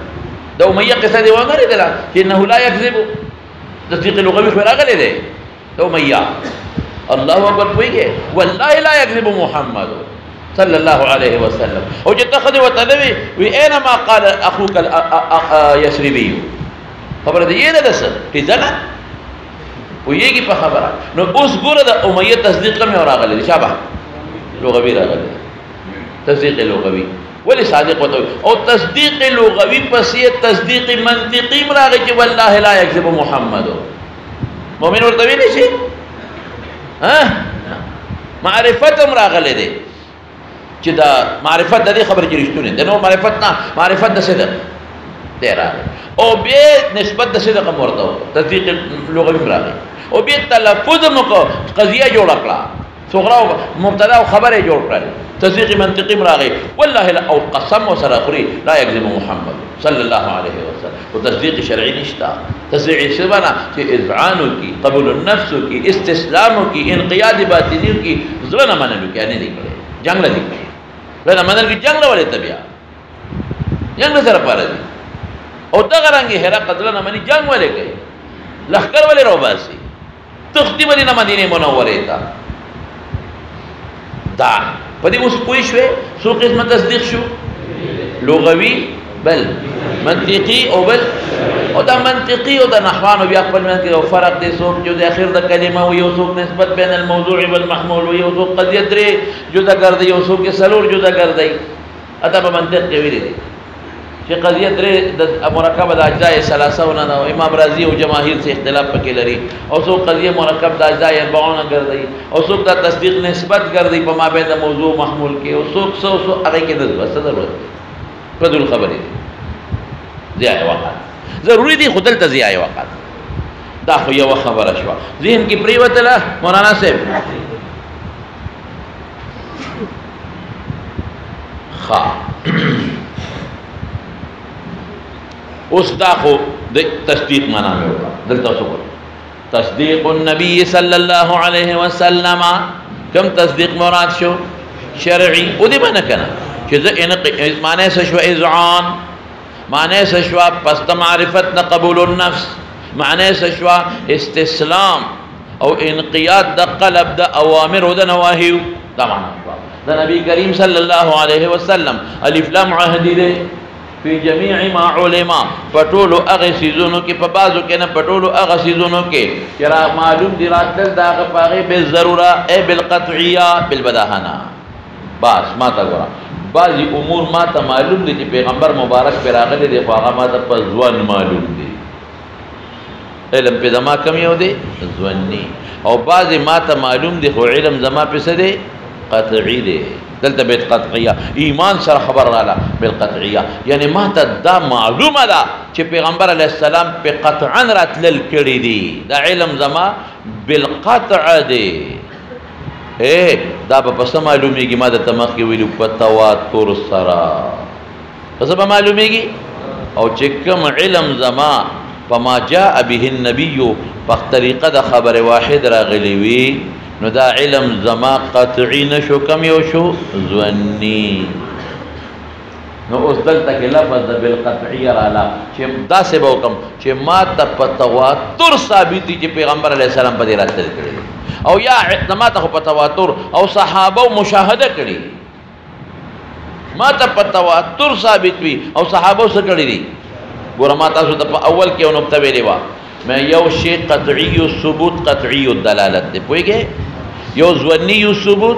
S2: د امیہ قصه دی وګورئ دلا چې انه لا یکذب تصدیق لغوي راغلی دی د امیہ الله اکبر پویږي والله لا یکذب محمد صلی الله علیه وسلم او چې تخذ وتنوي وی اينما قال اخوك يسربي خبر دی نه ده څه ځنه ویږي په خبره نو اوس ګوره د امیه تصدیق کم راغلی شابه لغوي راغلی تصدیق لغوي ولی صادق وته او تصدیق لغوي پسې تصدیق منطقي راغی چې والله لا یکذب محمد مؤمن ورته ویلی شي معرفت هم راغلی دی چې دا معرفت د دې خبرې کې رښتونه ده نو معرفت نه معرفت د صدق دی راغی او به نسبت د صدق مرته تصدیق لغوي راغی او به تلفظ مکو قضیه جوړ کړه صغرا مبتدا او خبره جوړ کړه تصدیق منطقی مراغی والله لا او قسم و سراخری لا یکذب محمد صلی اللہ علیہ وسلم و تصدیق شرعی نشتا تصدیق سبنا کہ اذعانو کی قبول النفسو کی استسلامو کی انقیاد باطنیو کی ظلنا منلو کیا نہیں دیکھلے جنگ لے دیکھلے ظلنا منل کی جنگ لے والے طبیعہ جنگ لے سر پارا دی او دغرانگی حیرا قدلنا منی جنگ والے گئے لخکر والے رو باسی تختی والی مدینہ منورے تا دا پدی اس کوئی شوے سو قسم تصدیق شو لغوی بل منطقی او بل او دا منطقی او دا نحوان و بیاقبل منطقی او فرق دے سوک جو دے اخیر دا کلمہ و یو سوک نسبت بین الموضوع والمحمول و یو سوک قضیت درے جدا کر دے یو سوک سلور جدا کر دے اتا با منطق کے ویلے دے کہ قضیت درے مرکب دا اجزاء سلاسہ ہونا دا امام رازی و جماہیر سے اختلاف پکے لری او سوک قضیت مرکب دا اجزاء اربعون کر دی او سوک دا تصدیق نسبت کر دی پا ما بین موضوع محمول کے او سوک سو اگئی کے نسبت صدر ہوتا فدو الخبری دی زیاء وقت ضروری دی خودل تا زیاء وقت دا خو یو خبر شوا ذہن کی پریوت اللہ مولانا صاحب اس دا خو تصدیق مانا میں ہوگا دلتا سکر تصدیق النبی صلی اللہ علیہ وسلم کم تصدیق مراد شو شرعی او دی مانا کنا معنی سشوا اذعان معنی سشوا پست معرفت قبول النفس معنی سشوا استسلام او انقیاد دا قلب دا اوامر و دا نواہیو دا معنی دا نبی کریم صلی اللہ علیہ وسلم الف لام عہدی دے فی جمیع ما علما پٹولو اغسیزونو کے پبازو کے نا پٹولو اغسیزونو کے چرا معلوم دی رات دل دا غفاغی بالضرورہ اے بالقطعیہ بالبداہنا باس ما تا گورا بعضی امور ما تا معلوم دی چی پیغمبر مبارک پر آغلی دی خواہا ما تا پا زوان معلوم دی علم پی زما کمی ہو دے زوانی او بعضی ما تا معلوم دی خو علم زما پی سدے قطعی دے دلتا بیت قطعیہ ایمان سر خبر رالا بالقطعیہ یعنی ما تا دا معلوم دا چی پیغمبر علیہ السلام پی قطعن رات لل کری دی دا علم زما بالقطع دے دا با پس معلومی گی ما دا تمخ کی ویلو پتواتر سرا پس با معلومی گی او چکم علم زما پما جاء به النبیو پخ طریقہ دا خبر واحد را غلیوی نو دا علم زما قطعی نشو کم یو شو زونی نو اس دل تک لفظ دا بالقطعی رالا دا سے باوکم چی ما تا پتواتر ثابتی چی پیغمبر علیہ السلام پا دیرات تل کردی او یا ما تا خو پتواتر او صحابہ مشاہدہ کردی ما تا پتواتر ثابت بھی او صحابہ سے کردی دی گورا ما تا سو تا اول کیوں نکتہ بیلی با میں یو شی قطعی ثبوت قطعی الدلالت دے پوئی گئے یو زونی ثبوت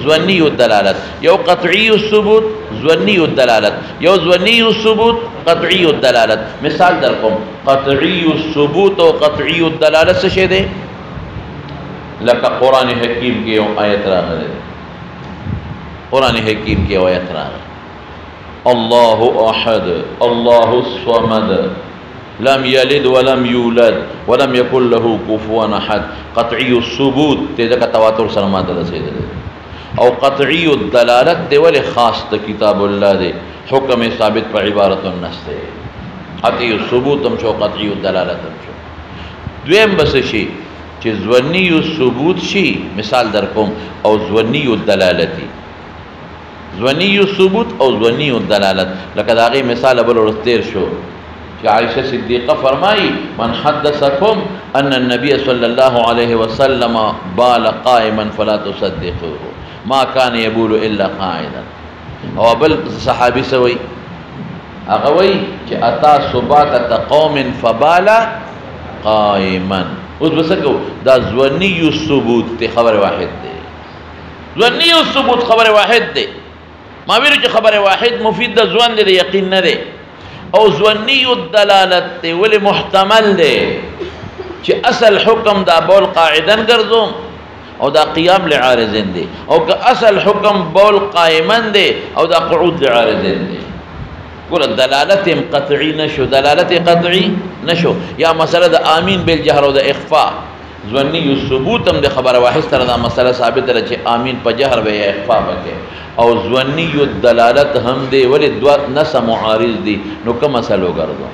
S2: زونی الدلالت یو قطعی ثبوت زونی الدلالت یو زونی ثبوت قطعی الدلالت مثال در کم قطعی ثبوت و قطعی الدلالت سے شے دے لکا قرآن حکیم کے یو آیت را دے قرآن حکیم کے یو آیت را دے اللہ احد اللہ الصمد لم یلد ولم یولد ولم یکن له کفوا احد قطعی الثبوت تیزا کا تواتر سلامات دا سیدہ دے او قطعی الدلالت دے ولی خاص دا کتاب اللہ دے حکم ثابت پر عبارت النس دے قطعی الثبوت ہم شو قطعی الدلالت ہم شو دویم بس شی چی زونی الثبوت شی مثال در کم او زونی الدلالتی زونی الثبوت او زونی الدلالت لکہ داغی مثال ابل رستیر شو کہ عائشہ صدیقہ فرمائی من حدثکم ان النبی صلی اللہ علیہ وسلم بال قائما فلا تصدقوه ما کان یبول الا قائدا او ابل صحابی سوئی اغوئی کہ اتا صباتت قوم فبال قائما اس بسکو دا زونی الثبوت تے خبر واحد دے زونی الثبوت خبر واحد دے ما بیرو چی خبر واحد مفید دا زون دے یقین نہ دے او زونی الدلالت تے ولی محتمل دے چی اصل حکم دا بول قاعدن کردوں او دا قیام لعارضن دے او کہ اصل حکم بول قائمن دے او دا قعود لعارضن دے کل دلالت قطعی نشو دلالت قطعی نشو یا مسئلہ دا آمین بالجہر او دا اخفاء ظنی الثبوت هم د خبر واحد سره دا مسله ثابت ده چې امین په جهر به یا اخفاء وکړي او ظنی الدلالت هم دی ولې دوا نس معارض دي نو کوم مسلو ګرځو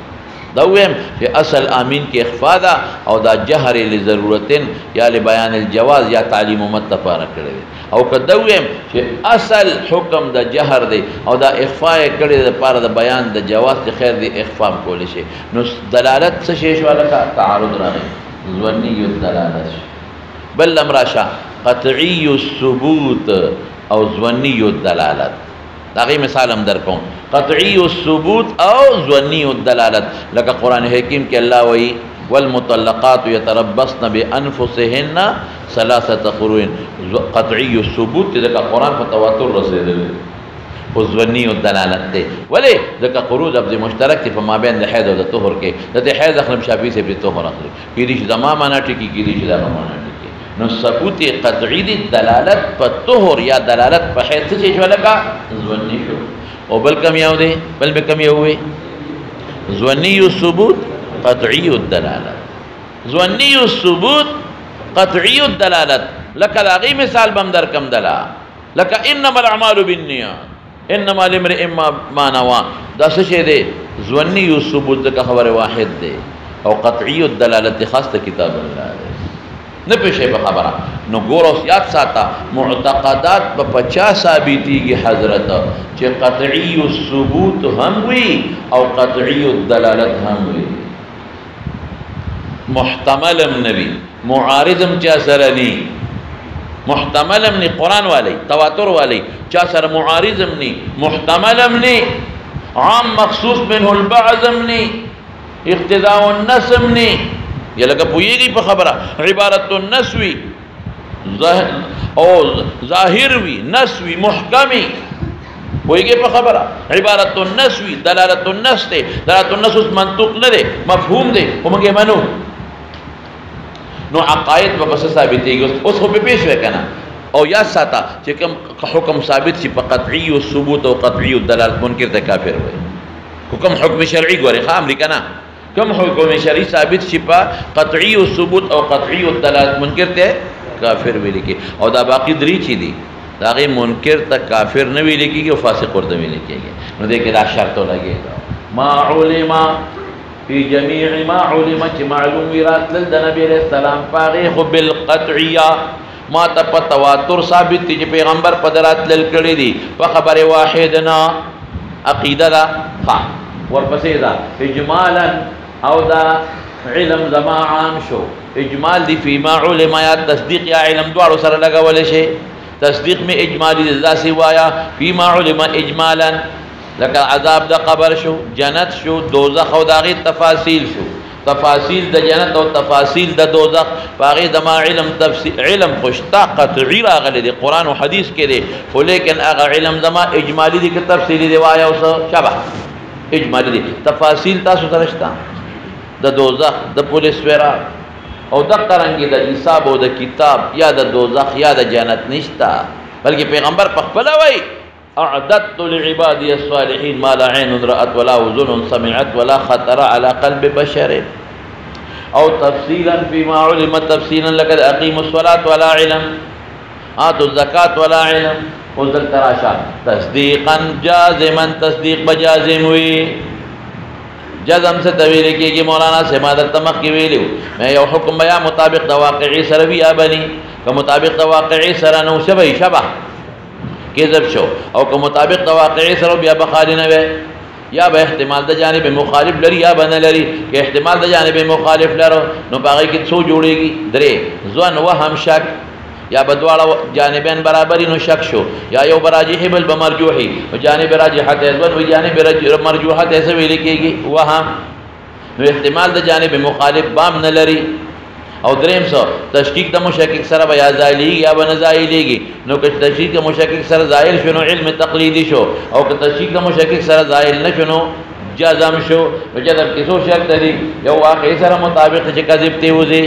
S2: دا ویم چې اصل امین کې اخفاء ده او دا جهر لضرورتن یا لبیان الجواز یا تعلیم امت لپاره کړی او که دا ویم چې اصل حکم د جهر دی او دا اخفاء کړی د لپاره د بیان د جواز ته خیر دی اخفاء کول شي نو دلالت څه شی شو لکه تعارض راغی ظنی الدلالت بل امراشا قطعی الثبوت او ظنی الدلالت داغی مثال هم در کوم قطعی الثبوت او ظنی الدلالت لکه قرآن حکیم کې الله وی والمطلقات يتربصن بانفسهن ثلاثه قروء قطعی الثبوت دغه قرآن په تواتر رسیدلی خو ظنی الدلالت دی ولی دغه قروء لفظ مشترک دی په مابین د حیض او د طهر کې د حیض اخلم شافعی سے په طهر اخلي کیږي چې زما معنا ټکی کیږي چې دا معنا ټکی نو ثبوت قطعی دی دلالت په طهر یا دلالت په حیض څه شو لکه ظنی شو او بل کم یو دی بل به کم یو وي ظنی الثبوت قطعی الدلالت ظنی الثبوت قطعی الدلالت لکه لاغي مثال بم در کم دلا لکه انما الاعمال بالنیات انما لامرئ ما نوى دا څه شی دی ظنی الثبوت د خبر واحد دی او قطعی الدلالت خاص ته کتاب الله دی نه پېښه په خبره نو ګور اوس یاد ساته معتقدات په 50 ثابتيږي حضرت چې قطعی الثبوت هم وي او قطعی الدلالت هم وي محتملم نبی معارضم چا سره ني محتملم ني قرآن والی تواتر والی چا سره معارضم ني محتملم ني عام مخصوص منه البعضم ني اقتداء النسم ني یا لکه پویږي په خبره عبارت النسوی او ظاهر وی نسوی محکمی پویږي په خبره عبارت النسوی دلالت النس ته دلالت النس منطوق نه ده مفهوم ده کومه منو نو عقاید په بس ثابتېږي اوس خو په پیښ وکنه او یا ساته چې کوم حکم ثابت شي په قطعی او ثبوت او قطعی الدلالت منکر ته کافر وي حکم حکم شرعي ګوري خام لیکنه کم حکم شرعي ثابت شي په قطعی او ثبوت او قطعی الدلالت منکر ته کافر ویل کی او دا باقی درې چي دي دا غي منکر ته کافر نه ویل کیږي او فاسق ورته ویل کیږي نو دې کې دا شرط لګي ما علم فی جميع ما علم چې معلوم رات د نبی علیہ السلام پاغه خو بالقطعیه ما ته په تواتر ثابت دي چې پیغمبر په درات لل کړی دي په خبره واحدنا عقیده دا ورپسې دا اجمالا او دا علم زما عام شو اجمال دی فی ما علم یا تصدیق یا علم دواړو سره لګول شي تصدیق میں اجمالی ذاتی وایا فی ما علم اجمالا لکه عذاب د قبر شو جنت شو دوزخ او داغي تفاصیل شو تفاصیل د جنت او تفاصیل د دوزخ باغی د ما علم تفصیل علم خوشتا قطعی راغلی دی قرآن و حدیث کې دی خو لیکن هغه علم زما اجمالی دی که تفصیلی دی وایا او شبه اجمالی دی تفاصیل تاسو ترشتا د دوزخ د پولیس ورا او د قرانګي د حساب او د کتاب یا د دوزخ یا د جنت نشتا بلکې پیغمبر په خپل وای اعددت لعبادي الصالحين ما لا عين رأت ولا اذن سمعت ولا خطر على قلب بشر او تفصيلا فيما علم تفصيلا لقد اقيموا الصلاه ولا علم اتوا الزكاه ولا علم وذل تراشا تصديقا جازما تصديق بجازم وي جزم سے طویل کیږي مولانا سے مادر تمخ کی ویلو میں یو حکم بیا مطابق د واقعي سره بیا بني که مطابق د واقعي سره نو شبه کذب شو او که مطابق د واقعي سره بیا بخاری نه وي یا به احتمال د جانب مخالف لري یا بن لري که احتمال د جانب مخالف لرو نو باغی کی څو جوړيږي درې ځوان وهم شک یا بدواړه جانبین برابر نو شک شو یا یو براجح بل بمرجوحي او جانب راجحت ځوان او جانب مرجوحت ایسه ویل کېږي وهم نو احتمال د جانب مخالف بام نه لري او دریم سو تشکیک د مشکک سره بیا زایلی یا بنزایلیږي نو که تشکیک د مشکک سره زایل شنو علم تقلیدی شو او که تشکیک د مشکک سره زایل نشنو جزم شو نو جزم کیسو شرط دی یو واقع سره مطابق چې کذب تی وځي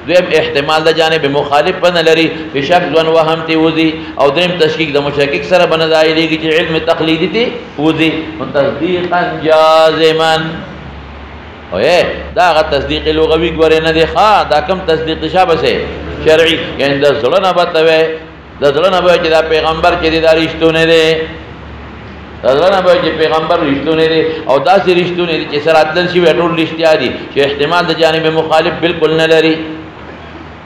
S2: دویم احتمال د جانب مخالف بن لري په شک ځون وهم تی وځي او دریم تشکیک د مشکک سره بنزایلیږي چې علم تقلیدی تی وځي تصدیقا جازما اوه دا غ تصدیق لغوی ګورې نه دی ښا دا کم تصدیق شابه سه شرعي یعنی د زړه نه بتوي د زړه نه به چې دا پیغمبر چې دا رښتونه دی د زړه نه به چې پیغمبر رښتونه دی او داسې رښتونه دي چې سراتل شي ټول رښتیا دي چې احتمال د جانب مخالف بالکل نه لري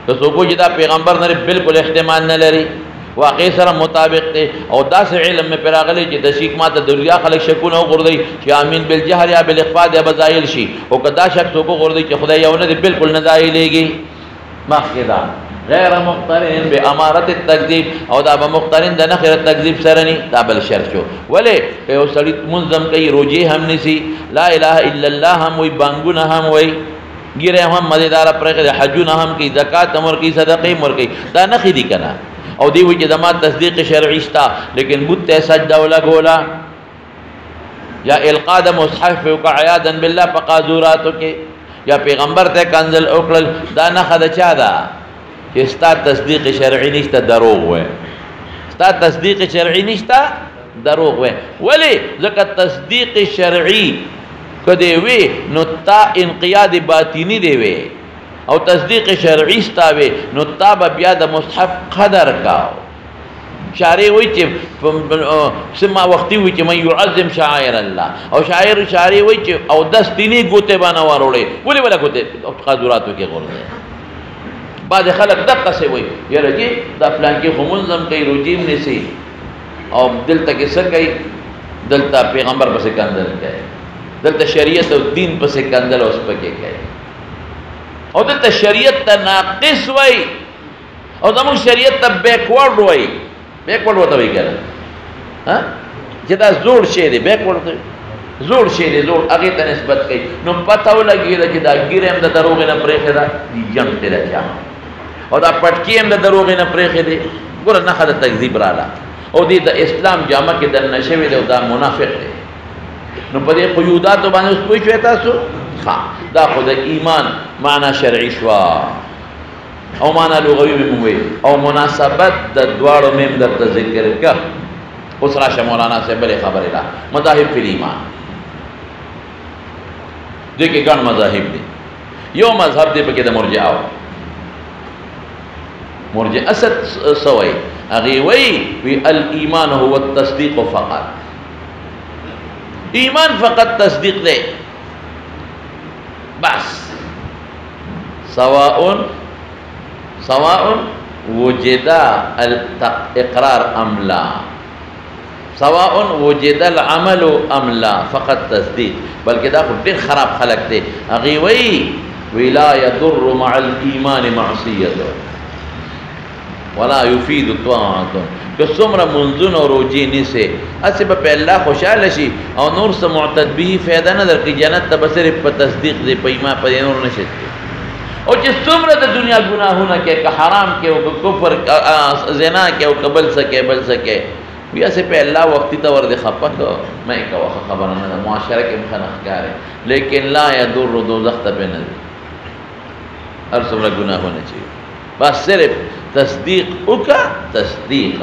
S2: د څوک چې دا پیغمبر نه بالکل احتمال نه لري واقع سره مطابق دی او داسې علم میں پیراغلی چې د شیک ماته دریا خلک شکونه وګرځي چې امین بالجهر یا بالاخفاء یا بزایل شي او کدا شک څوک وګرځي چې خدای یو نه بالکل نه دایلېږي مخکدا غیر مقترن بامارت التکذیب او دا به مقترن د نخره تکذیب سره نه دا بل شرط شو ولې یو سړی منظم کوي روزي هم نسی لا اله الا الله هم وي بانګونه هم وي ګیره هم مزیدار پرې حجونه هم کوي زکات هم ورکوي صدقې هم ورکوي دا نخې دي کنه او دی وی چې دما تصدیق شرعي شتا لیکن بت سجده ولا ګولا یا القاء د مصحف او عیاذا بالله فقازوراتو کې یا پیغمبر ته کنزل اوکل دا نه خد چا دا چې ستا تصدیق شرعي نشته دروغ وای ستا تصدیق شرعي نشته دروغ وای ولی ځکه تصدیق شرعي کدی وی نو تا انقیاد باطینی دی وی او تصدیق شرعی ستاوي نو تاب بیا د مصحف قدر کاو شارع وی چې سما وختي وی چې من يعظم شعائر الله او شارع وی چې او دستینی ګوته باندې وروړي ولې ولا ګوته قدراتو کې غورځي بعد خلک دقه سی وی یره چې دا پلان کې همونځم کوي روجیم نسی او دلته کې څه کوي دلته پیغمبر پسې کاندل کوي دلته شریعت او دین پسې کاندل اوس پکې کوي او دلته شریعت ته ناقص وای او زموږ شریعت ته بیکورډ وای بیکورډ وته وی کنه ها چې دا زوړ شی دی بیکورډ دی زوړ شی دی زوړ هغه ته نسبت کوي نو پته ولګي چې دا ګیره هم د دروغ نه پرېخه ده دی جنگ ته راځي او دا پټکی هم د دروغ نه پرېخه دی ګور نه خدای تکذیب رااله او دی د اسلام جامه کې د نشوي دی او دا منافق دی نو په دې قیودات باندې اوس پوه شئ تاسو دا خود ایمان معنی شرعی شوا او معنی لغوی میں او مناسبت د دواړو مم د ذکر کا اوس راشه مولانا سے بلې خبره لا مذاهب فی ایمان دغه ګڼ مذاهب دي یو مذهب دی پکې د مرجئه اسد سوی اغي وی الایمان هو التصدیق فقط ایمان فقط تصدیق دی بس سواء وجد الاقرار ام لا سواء وجد العمل ام لا فقط تصدیق بلکہ دا ډېر خراب خلق دی هغه وی لا يضر مع الايمان معصيه ولا يفيد طاعه کہ څومره منځون او روزي نيسه اسه په الله خوشاله شي او نور سره معتد به فائدہ نه درکې جنت ته بسره په تصدیق دی په ایمان په نور نشي او چې څومره د دنیا ګناهونه کې که حرام کې او کفر زنا کې او قبل سکے بل سکے بیا سے په الله وخت ته ور دي خپک مې کا خبر نه معاشره کې مخنخ کاره لیکن لا يضر دوزخ ته نه هر څومره ګناهونه چي بس صرف تصدیق اوکا تصدیق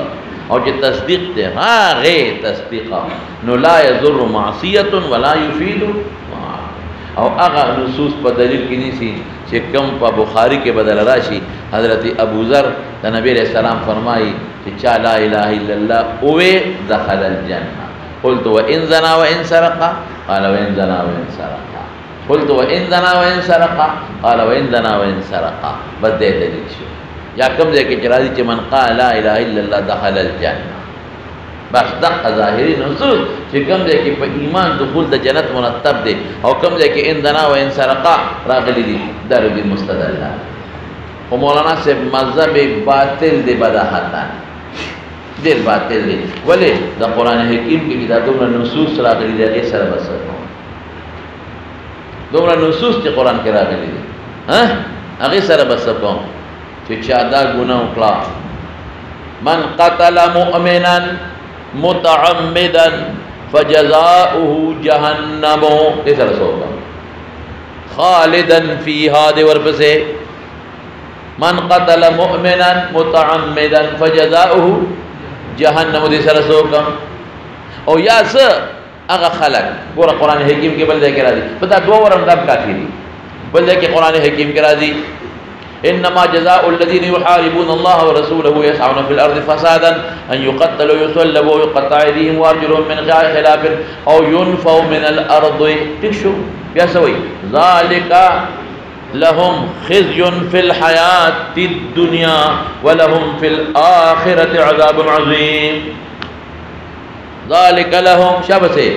S2: او چې تصدیق ته هغه تصدیق نو لا يضر معصیه ولا يفيد او هغه نصوص په دلیل کې نيسي چې کوم په بخاری کې بدل راشي حضرت ابو ذر د نبی رسول سلام فرمایي چې چا لا اله الا الله او دخل الجنه قلت وان زنا وان سرق قال وان زنا وان سرق قلت وان زنا وان سرق قال وان زنا وان سرق بس دې دلیل شو یا کوم ځای کې راځي چې من قال لا اله الا الله دخل الجنه بس دغه ظاهري نصوص چې کوم ځای کې په ایمان دخول د جنت مرتب دي او کوم ځای کې ان دنا و ان سرقا راغلي دي درو دي مستدل او مولانا سے مذهب باطل دی بداحتان دل باطل دی ولی د قران حکیم کې دا دومره نصوص راغلي دي هغه سره بس دومره نصوص چې قران کې راغلي دي هغه سره بس کوم چې چا دا ګناه وکړه من قتل مؤمنا متعمدا فجزاؤه جهنم دې سره سوګه خالدا فيها دې ورپسې من قتل مؤمنا متعمدا فجزاؤه جهنم دې سره سوګه او یا څه اغا خلق ګوره قرآن حکیم کې بل ځای کې راځي په دا دوه ورم دب کافي دي بل ځای کې قرآن حکیم کې راځي انما جزاء الذين يحاربون الله ورسوله يسعون في الارض فسادا ان يقتلوا ويصلبوا ويقطع ايديهم وارجلهم من خلاف او ينفوا من الارض تكشوا بیا سوي ذلك لهم خزي في الحياة الدنيا ولهم في الآخرة عذاب عظيم ذلك لهم شبسه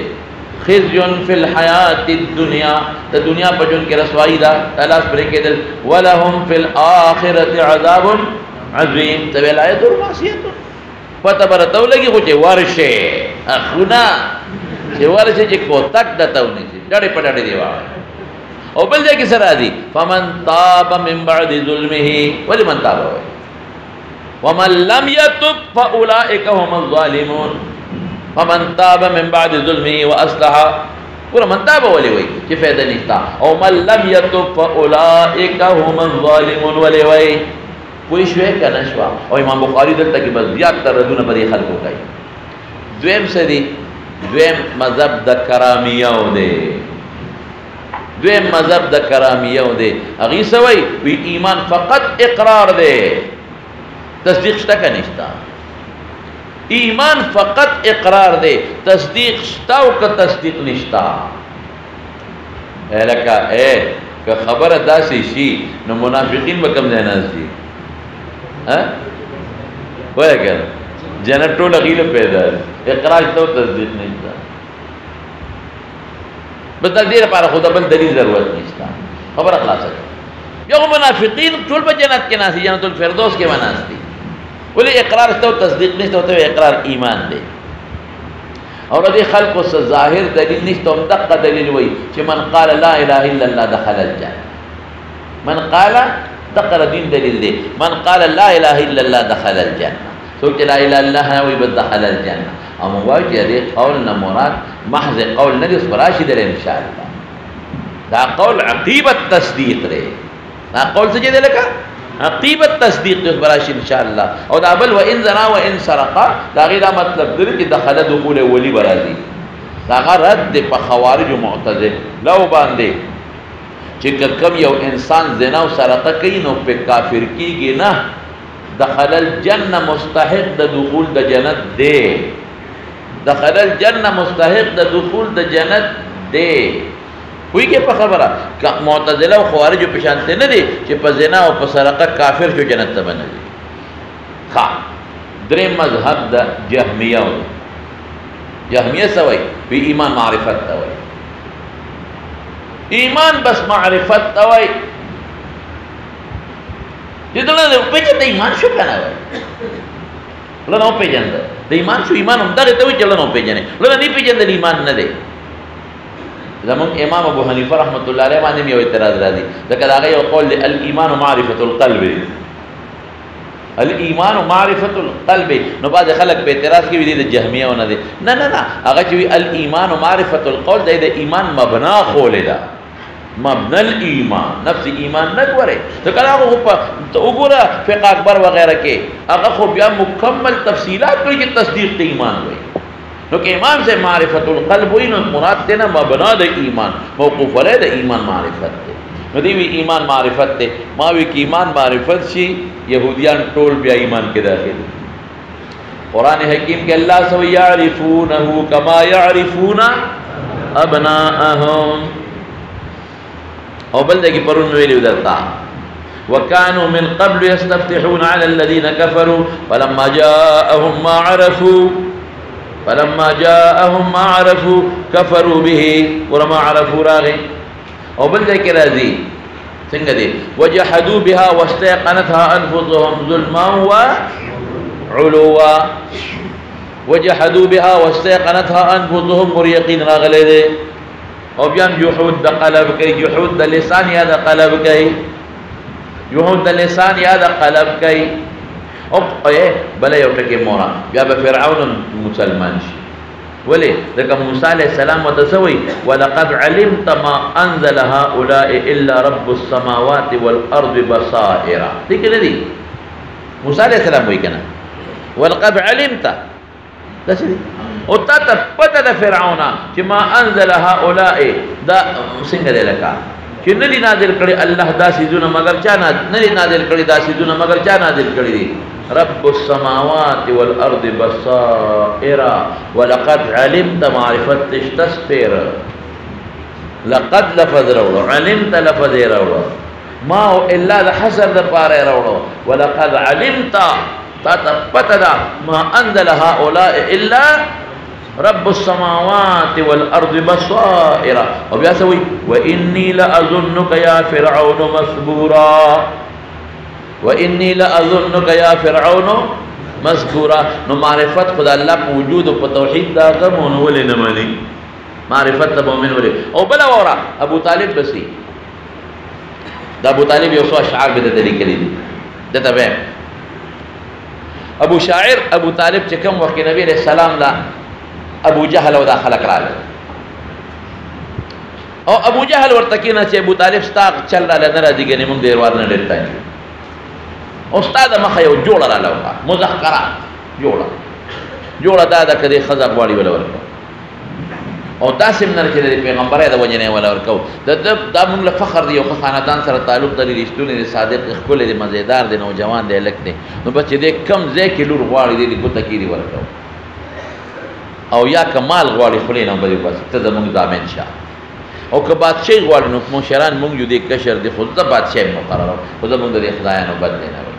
S2: خزي في الحياة الدنيا الدنيا بجن کے رسوائی دا تلاش بریکے دل ولهم في الآخرة عذاب عظيم تبیل آیت المعصیت پتہ برتو لگی خوچے ورشے اخونا چے ورشے چے کوتک دتاو نیچے ڈڑے پڑاڑے دیوا او بل جائے کس راضی فمن تاب من بعد ظلمه ولمن تاب ہوئے ومن لم يتب فاولئک هم الظالمون فمن تاب من بعد ظلمه واصلح پورا من تاب ولی ہوئی کہ فائدہ نہیں تھا او من لم يتب فاولئک هم الظالمون ولی ہوئی کوئی شوئے کا نشوا اور امام بخاری دلتا کہ بس زیاد تر ردون پر یہ خلقوں کا دویم سے دی دویم مذہب دا کرامیاں دے دویم مذہب دا کرامیاں دے اگی سوئی وی ایمان فقط اقرار دے تصدیق شتا کا نشتا ایمان فقط اقرار دے تصدیق شتاو کا تصدیق نشتا اے لکا اے کہ خبر دا سی شی نو منافقین بکم دینا سی وہ ہے کہنا جنت ٹول اغیل پیدا ہے اقرار شتاو تصدیق نشتا بس تقدیر پارا خدا بل دلیل ضرورت نشتا خبر اخلاص ہے یو منافقین ٹول با جنت کے ناسی جنت الفردوس کے مناس دی بولے اقرار تو تصدیق نہیں تو اقرار ایمان دے اور ادھی خلق سے ظاہر دلیل نہیں تو دقا دلیل وہی کہ من قال لا الہ الا اللہ دخل الجنہ من قال دقا دین دلیل دے من قال لا الہ الا اللہ دخل الجنہ سوچ لا الہ الا اللہ وی بد دخل الجنہ اما واجہ دے قول نمورات محض قول ندی اس براشی در انشاءاللہ دا قول عقیبت تصدیق رے دا قول سجے دے لکا عقیبت تصدیق دے اس براشی انشاءاللہ اور دا بل و ان زنا و ان سرقا دا غیرہ مطلب در کہ دخل دخول ولی برازی دا غیر رد دے پا خوارج و معتزل لو باندے چکہ کم یو انسان زنا و سرقا کئی نو پہ کافر کی گی نا دخل الجنہ مستحق دا دخول دا جنت دے دخل الجنہ مستحق دا دخول دا جنت دے ہوئی کہ پا خبرہ معتزلہ و خوارج و پشانتے نہ دے کہ پا زنا و پا سرقہ کافر جو جنت تا بنا دے خواہ درے مذہب دا جہمیہ ہو جہمیہ سوئی بھی ایمان معرفت تاوئی ایمان بس معرفت تاوئی جدولا دے پیچھے ایمان شو کنا ہوئی لنا ہو پہ جاندہ دا ایمان شو ایمان ہم داگے توی چلنا ہو پہ جانے لنا نہیں پہ جاندہ ایمان نہ دے زمان امام ابو حنیفہ رحمت اللہ علیہ مانے میں یہ اعتراض را دی لیکن آگے یہ قول لے الایمان معرفت القلب الایمان معرفت القلب نو بعد خلق پہ اعتراض کی بھی دے جہمیہ ہونا دے نا نا نا آگے چوی الایمان معرفت القول دے دے ایمان مبنا خولے دا مبنى الایمان نفس ایمان نگورے تو کل آگا خوبا تو اگورا فقہ اکبر وغیرہ کے آگا خوب یا مکمل تفصیلات کوئی کہ تصدیق دے ایمان ہوئی تو کہ ایمان سے معرفت القلب ہوئی نو مراد دینا مبنا دے ایمان موقوف علیہ دے ایمان معرفت دے ندیوی ایمان معرفت دے ماوی کی ایمان معرفت شی یہودیان ٹول بیا ایمان کے داخل قرآن حکیم کے اللہ سو یعرفونہو کما یعرفون ابناءہم او بلدے کی پرون ویلی ادھرتا وَكَانُوا مِنْ قَبْلُ يَسْتَفْتِحُونَ عَلَى الَّذِينَ كَفَرُوا فَلَمَّا جَاءَهُمْ مَا عَرَفُوا كَفَرُوا بِهِ وَرَمَا عَرَفُوا رَاغِ او بلدے کی رازی سنگا دے وَجَحَدُوا بِهَا وَاسْتَيْقَنَتْهَا أَنفُسُهُمْ ظُلْمًا وَعُلُوًا وَجَحَدُوا بِهَا وَاسْتَيْقَنَتْهَا أَنفُسُهُمْ وَرْيَقِينَ راغلے دے اور بیان جحود دا قلب کئی جحود دا لسان یا دا قلب کئی جحود دا لسان یا دا قلب کئی اور بلے یو ٹکے مورا بیا با فرعون مسلمان شی ولی دکا موسیٰ علیہ السلام و تسوی وَلَقَدْ عَلِمْتَ مَا أَنزَلَ هَؤُلَاءِ إِلَّا رَبُّ السَّمَاوَاتِ وَالْأَرْضِ بَصَائِرًا ٹھیک ہے دی موسیٰ علیہ السلام وہی کہنا وَلَقَدْ عَلِمْتَ او تا ته پته د فرعون چې ما انزل هؤلاء دا څنګه دی لکه چې نه دي نازل کړي الله دا سيزونه مگر چا نه دي نازل کړي دا سيزونه مگر چا نازل کړي دي رب السماوات والارض بصائر ولقد علمت معرفت تستسفر لقد لفظ راوړو علمت لفظ راوړو ما الا الحسر د پاره راوړو ولقد علمت تا پتدا ما انزل هؤلاء الا رب السماوات والارض بصائر او بیا سوي واني لاظنك يا فرعون مسبورا واني لاظنك يا فرعون مسبورا نو معرفت خدا الله په وجود او په توحید دا غمون ولې نه مانی معرفت ته مؤمن ولې او بل اورا ابو طالب بسي دا ابو طالب یو څو اشعار به د لیکلي دي دته به ابو شاعر ابو طالب چې کوم وخت نبی عليه السلام لا ابو جهل او دا خلق راغله او ابو جهل ورته کینه چې ابو طالب ستا چل را نه راځي ګنې موږ ډیر وار نه ډیر تانګو استاد مخه یو جوړ را لوکا مذکرہ جوړه دا د کدي خزق واړی ولا ورکو او داسې منر چې د پیغمبر د وجنه ولا ورکو دا موږ له فخر دی او خاندان سره تعلق د رښتونی صادق خپل د مزیدار د نوجوان دی لک دی نو بچ دې کم ځای کې لور غواړي دې ګوته کې دی ورکو او یا کمال غواړي خپل نه بری بس ته زموږ ضامن شه او که بادشاہ غواړي نو مشران موږ یو دې کشر دی خود ته بادشاہ مقرر خو زموږ د خدایانو بد نه وي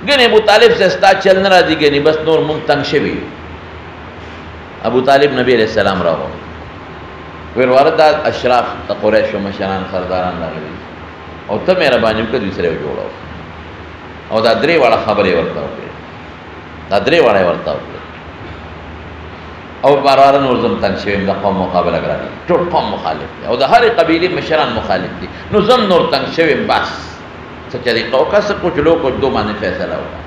S2: ګنې ابو طالب سے ستا چل نه راځي ګنې بس نور موږ تنگ شوي ابو طالب نبی علیہ السلام راو ور ورته اشراف قریش او مشران سرداران راغلي او ته مهرباني وکړه دوی سره جوړو او دا درې واړه خبرې ورته وکړه او بارار نور زم تنگ شوی د قوم مقابله کړی ټول قوم مخالف دي او د هر قبيله مشران مخالف دي نو زم نور تنگ شوی بس څه طریقه او کس کو چلو کو دو باندې فیصله وکړه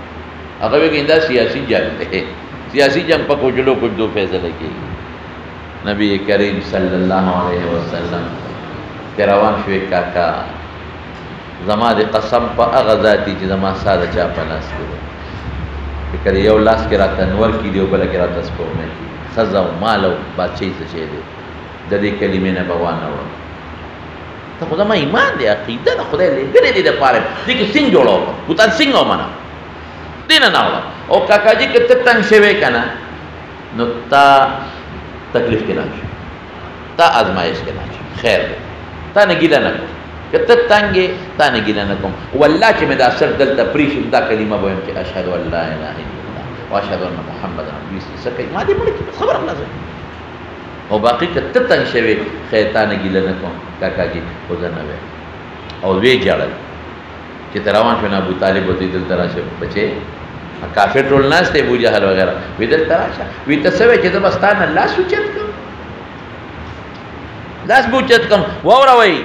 S2: هغه ویندا سیاسي جنگ دی سیاسی جنگ په کو چلو کو دو فیصله کیږي نبی کریم صلی الله علیه وسلم روان شوی کاکا زما د قسم په هغه ذاتی چې زما ساده چا په لاس کې فکر یو لاس کې راته نور کې دی او بل کې راته سپومه خزا او مال او بادشاہي څه شي دی د دې کلمې نه بوان نه وره ته خدای ما ایمان دی عقیده د خدای لګره دي د پاره دې کې څنګه جوړو بوتان څنګه ومنه دین نه ولا او کاکا جی کته تنگ شوی کنه نو تا تکلیف کې نه شي تا آزمائش کې نه شي خیر دی تا نه ګیله نه کوم کته تنګې تا نه ګیله نه کوم والله چې مې دا سر دلته پریشم دا کلمه وایم چې اشهد ان لا اله الا الله واشهد ان محمد رسول الله سکه ما دې مړ خبر الله زه او باقي کته تنگ شوی خیرتان ګیله نه کوم کاکا جی وزن نه او وی جړل چې تروان شو نه ابو طالب وتی دل تراشه بچي کافر ټول ناس ته ابو جهل وغیرہ وی دل تراشه وی تسوي چې دبستان الله سوچت کوم لاس بوچت کوم ووروي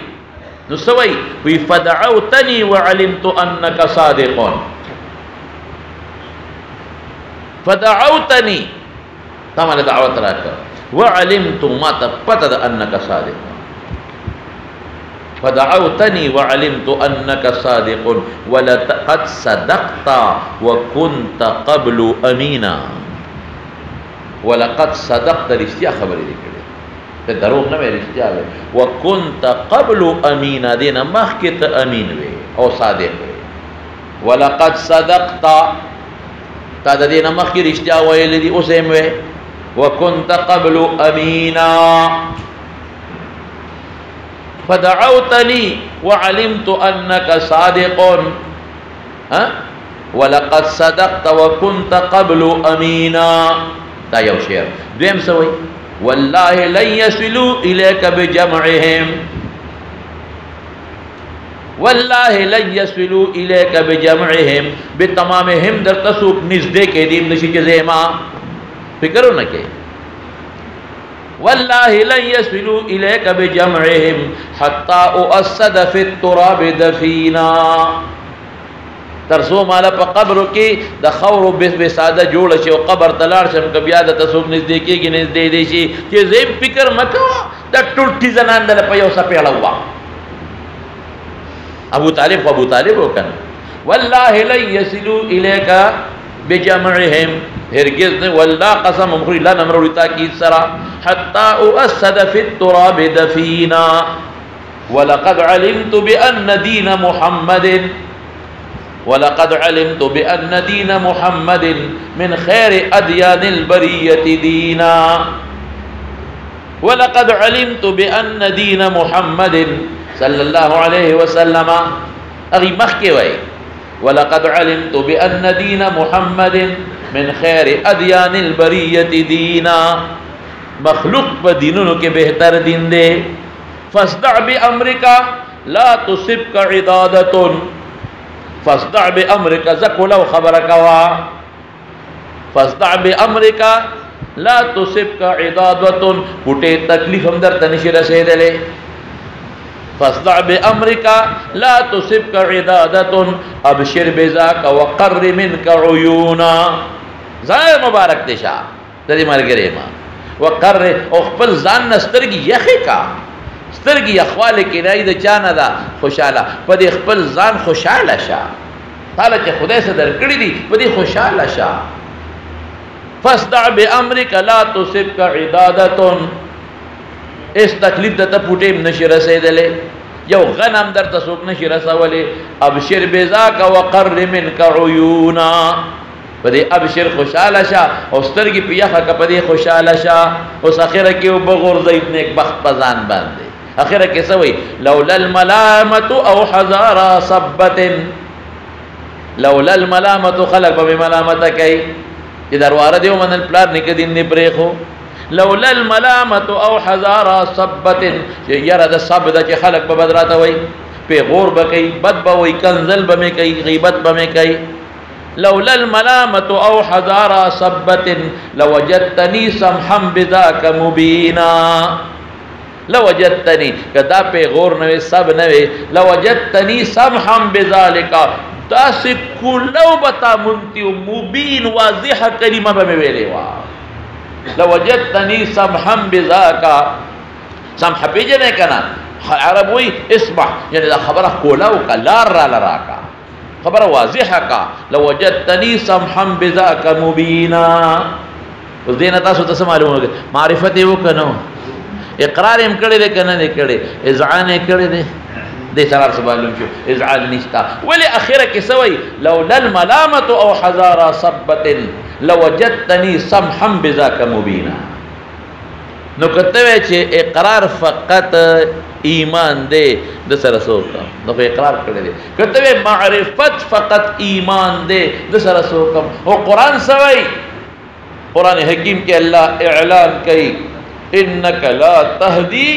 S2: نو سوي وی فدعوتني وعلمت انك صادق فدعوتني تمام دعوت راکړه وعلمت ما تپتد انك صادق فدعوتني وعلمت انك صادق ولقد صدقت وكنت قبل امينا ولقد صدقت رښتیا خبرې کړې ته دروغ نه وې رښتیا وې وكنت قبل امينا دین مخکې ته امین وې او صادق وې ولقد صدقت تا د دین مخکې رښتیا ویلې دي اوس هم وې وكنت قبل امينا فدعوتني وعلمت انك صادق ولقد صدقت وكنت قبل امينا دا یو شعر دویم سوی والله لن يصلوا اليك بجمعهم والله لن يصلوا اليك بجمعهم بتمامهم در تسوق نزدې کې دیم نشي چې زما فکرونه کې والله لن يصلوا اليك بجمعهم حتى اؤسد في التراب دفينا ترسو مالا په قبر کې د خور به ساده جوړ شي او قبر تلار شم ک بیا د تسوب نږدې کېږي نږدې دی شي چې زم فکر مکو د ټولټي زنان د په یو سپېړه وا ابو طالب وکنه والله لن يصلوا اليك بجمعهم هرگز نه والله قسم مخری لا نمرو تاکید سرا حتى أؤسد في التراب دفينا ولقد علمت بأن دين محمد ولقد علمت بأن دين محمد من خير أديان البرية دينا ولقد علمت بأن دين محمد صلى الله عليه وسلم أغي مخي وي ولقد علمت بأن دين محمد من خير أديان البرية دينا مخلوق بدينونو کے بہتر دین دے فاصدع بأمرك لا تصبك عدادة فاصدع بأمرك زکو لو خبرك وا فاصدع بأمرك لا تصبك عدادة پوٹے تکلیف ہم در تنشی رسے دلے فاصدع بأمرك لا تصبك عدادة ابشر بذاك وقر منك عيونا زائر مبارک تشا تری مرگرے ماں وقر او خپل ځان نسترګي یخې کا سترګي یخواله کې راي د چانه دا خوشاله په دې خپل ځان خوشاله شه تعالی چې خدای سره درکړي دي په دې خوشاله شه فاصدع بأمرك لا تصبك عدادة اس تکلیف ته پټیم نشي رسیدلې یو غنم در تسوک نشي رسولې ابشر بذاك وقر منك عيونا پدې ابشر خوشاله شه او سترګې په یخه کې پدې خوشاله شه اوس اخره کې وبغورځي نیک بخت پزان باندې اخره کې سوي لولا الملامه او حذار صبت لولا الملامه خلق بملامت کوي چې دروازه دی ومن الپلار نک دین نه پرېخو لولا الملامه او حذار صبت یره د صبد چې خلق په بدراته وي په غور بکې بد به وي کنزل به مې کوي غیبت به مې کوي لولا الملامة أو حذار صبة لوجدتني سمحا بذاك مبينا لوجدتني كذا پہ غور نوے سب نوے لوجدتني سمحا بذلك تاسي كلو بتا منتي مبين واضح كلمة بمويلي لوجدتني سمحا بذاك سمح بيجنے کنا عربوي اسمح يعني دا خبرة كولاو کا لار را لراکا خبر واضح کا لوجدتنی سمحا بذاک مبینا اس دین تاسو ته معلوم ہوگا معرفت یو کنو اقرار هم کړي دې کنه دې کړي اذعان کړي دې دې سره معلوم شو اذعان نشتا ولی اخره کې سوي لولا الملامه او حذار صبت لوجدتنی سمحا بذاک مبینا نو کته چې اقرار فقط ایمان دے د سره سوکم نو اقرار کړی دی کته معرفت فقط ایمان دے د سره سوکم او قران سوي قران حکیم کې الله اعلان کوي انک لا تهدی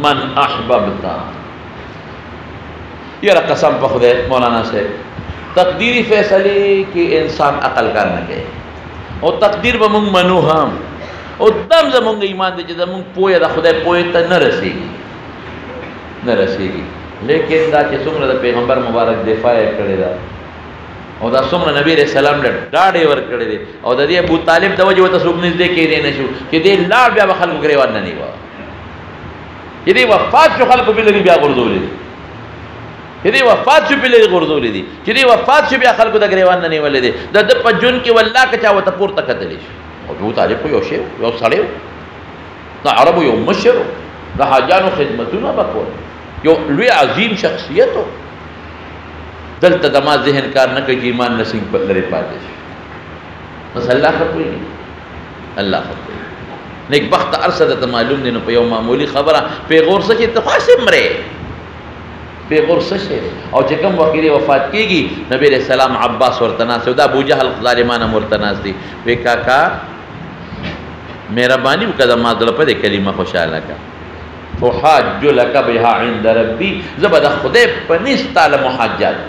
S2: من احببت یہ قسم په خدای مولانا سے تقدیری فیصله کې انسان عقل کار نه کوي او تقدیر به موږ منو هم او دم زمونږ ایمان دی چې زمونږ پوهه د خدای پوهه ته نه رسېږي لیکن دا چې څومره د پیغمبر مبارک دفاع یې کړې ده او دا څومره نبی علیہ السلام له ډاډ یې ورکړی دی او د دې ابو طالب د وجې ورته څوک نږدې کېدی نه شو چې دې لاړ بیا به خلکو ګرېوان نه نیوه چې دې وفات شو خلکو بې لري بیا غورځولي دي چې دې وفات شو بې لري غورځولي دي چې دې وفات شو بیا خلکو د ګرېوان نه نیولې دي د ده په ژوند کې والله که چا ورته پورته کتلی شي ابو طالب کو یو شی یو سړی د عربو یو مشر د حاجانو خدمتونه به کول یو لوی عظیم شخصیت و دلته دما ذهن کار نه کوي چې ایمان نسنګ په لري پاتې شي بس الله خپوي الله خپوي نیک بخت ارصد ته معلوم دي نو په یو معمولی خبره پیغور څه چې تخاصم مره پیغور څه شي او چې کوم وخت وفات کیږي نبی رسول الله عباس ورتنا سودا ابو جهل ظالمانه مرتناس دي وی کاکا مهرباني وکړه ما دل په دې کلمه خوشاله کا فحاج لك بها عند ربي زبد خدای په نست تعالی محاجات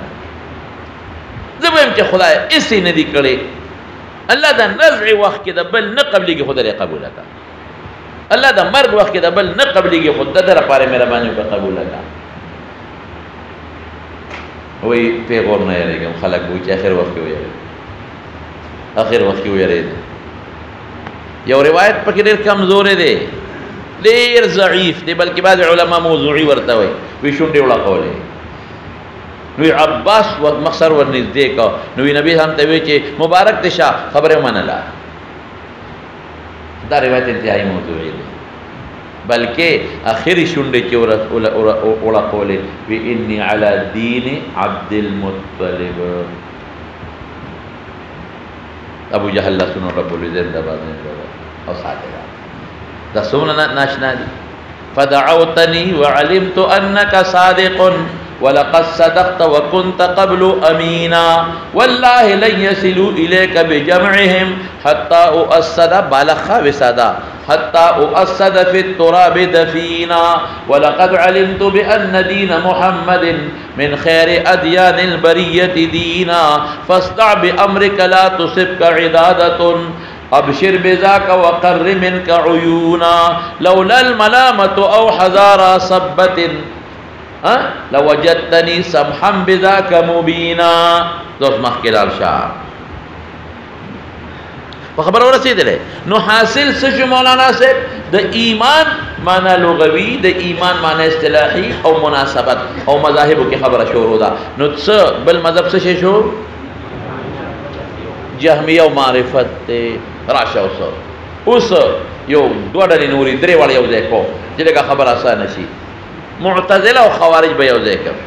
S2: زبم چې خدای اسی نه دی کړي الله دا نزع وخت کې د بل نه قبليږي خدای قبول کا الله دا مرګ وخت کې د بل نه قبليږي خدای در لپاره مهرباني وکړه قبول کا وی پیغور نه یریږم خلک وایي چې اخر وخت کې وایي اخر وخت کې وایي یو روایت پکې ډېر کمزور دی ډېر ضعیف دی بلکې بعض علما موضوعي ورته وایي وی شونډې وړه کولې نو عباس و مخسر ورنږدې کو نو نبی هم ته وی چې مبارک تشا خبره منله. دا روایت انتهایی موضوعي دی، بلکې اخري شونډې چې وړه کولې وی انی علی دین عبد المطلب. ابو جهل لسنو رب العزت دبا او صادق دا سونه ناشنا دي. فدعوتني وعلمت انك صادق ولقد صدقت وكنت قبل امينا والله لن يصلوا اليك بجمعهم حتى اؤسد بالخ وسدا حتى اؤسد في التراب دفينا ولقد علمت بان دين محمد من خير اديان البريه دينا فاصدع بامرك لا تصبك عداده ابشر بذاك وقر منك عيونا لولا الملامه او حذار صبه لوجدتني سمحا بذاك مبينا. دوست مخکل الشعر فخبر ورسیدله نو حاصل سشو مولانا صاحب د ایمان معنی لغوی، د ایمان معنی اصطلاحی او مناسبت او مذاهبو کی خبر شروع ده. نو څه بل مذهب څه شو؟ جهمیه او معرفت راشه اوس یو دوه ډلې نوري درې واړه یو ځای کو چې لږه خبر اسانه شي. معتزله او خوارج به یو ځای کوي.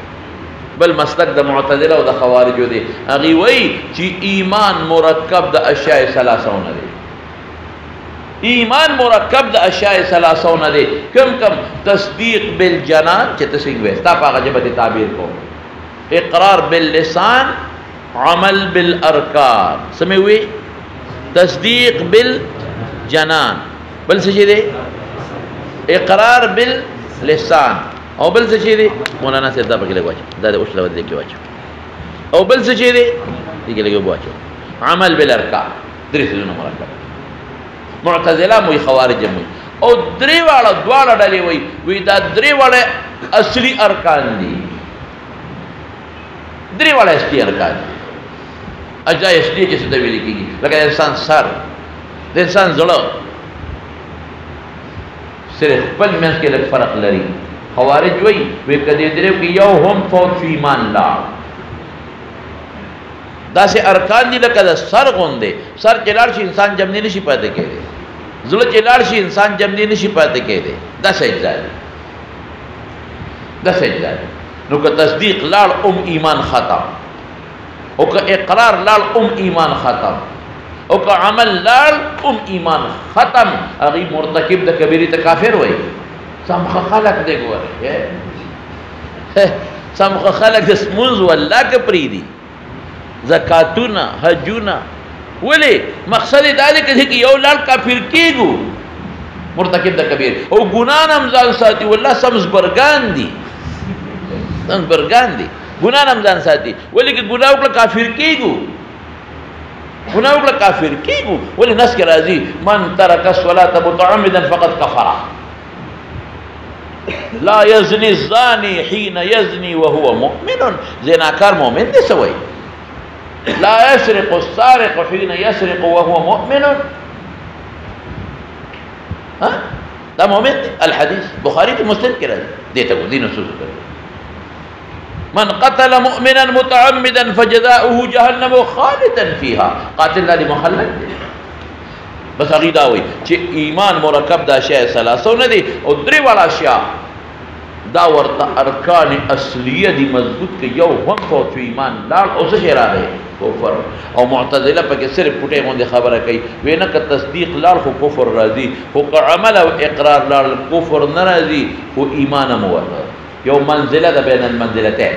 S2: بل مسلک د معتزله او د خوارج دی، هغه وایي چې ایمان مرکب د اشیاء ثلاثه نه دی. ایمان مرکب د اشیاء ثلاثه نه دی. کم تصدیق بالجنان چې تاسو وایي تا په هغه به تعبیر کو، اقرار باللسان، عمل بالارکان. سموي تصدیق بالجنان، بل څه دی؟ اقرار باللسان، او بل څه دی؟ مولانا صاحب دا پکې لګواچ، دا د اوس لور دی کې واچ. او بل څه دی؟ دې کې لګواچ عمل بالارکان. درې څه نه مرکب. معتزله مو خوارج مو او درې واړه دواړه ډلې وي دا درې واړه اصلي ارکان دي. درې واړه اصلي ارکان دي. اجزاء اصلي چې څه ویل کېږي لکه انسان سر، د انسان زړه، صرف خپل منځ کې لږ فرق لري. خوارج وایي کدی درې کې یو هم فوت شو ایمان لا داسې ارکان دي لکه د سر غوندې. سر چې لاړ شي انسان جمع نشي پاتې کېدی، زړه چې لاړ شي انسان جمع نشي پاتې کېدی. داسې اجزا دي، داسې اجزا دي. نو که تصدیق لاړ ایمان ختم، او که اقرار لاړ ایمان ختم، او که عمل لاړ ایمان ختم. هغه مرتکب د کبیرې ته کافر وایي. سمخه خلق دی ګوره، سمخه خلق د سمونځ والله که پرېږدي زکاتونه حجونه. ولې مقصد دا دی که یو لاړ کافر کېږو مرتکب د کبیر، او ګناه نه هم ځان ساتي. والله سمزبرګان دي، سمزبرګان دي، ګناه نه هم ځان ساتي. ولې که ګناه وکړه کافر کېږو، ګناه وکړه کافر کېږو. ولې نس کې راځي من ترک الصلاة متعمدا فقد کفر. لا یزنی الزانی حین یزنی وهو مؤمن. زناکار مؤمن دی سوی. لا يسرق السارق حين يسرق وهو مؤمن. ها دا مؤمن. الحديث بخاري مسلم کې راځي دې ته دي نصوص کوي. من قتل مؤمنا متعمدا فجزاؤه جهنم خالدا فيها. قاتل لا مخلد. بس هغه دا وایي چې ایمان مرکب د اشیاء ثلاثه نه دي او درې واړه اشیاء دا ورته ارکان اصلیه دي مضبوط کې یو هم فوت ایمان لاړ او څه راغی کفر. او معتزله پکې صرف پټه باندې خبره کوي وینه ک تصدیق لاړ خو کفر راځي، خو عمل او اقرار لاړ کفر نه راځي، خو ایمان مو ورته یو منزله ده بین المنزلتين.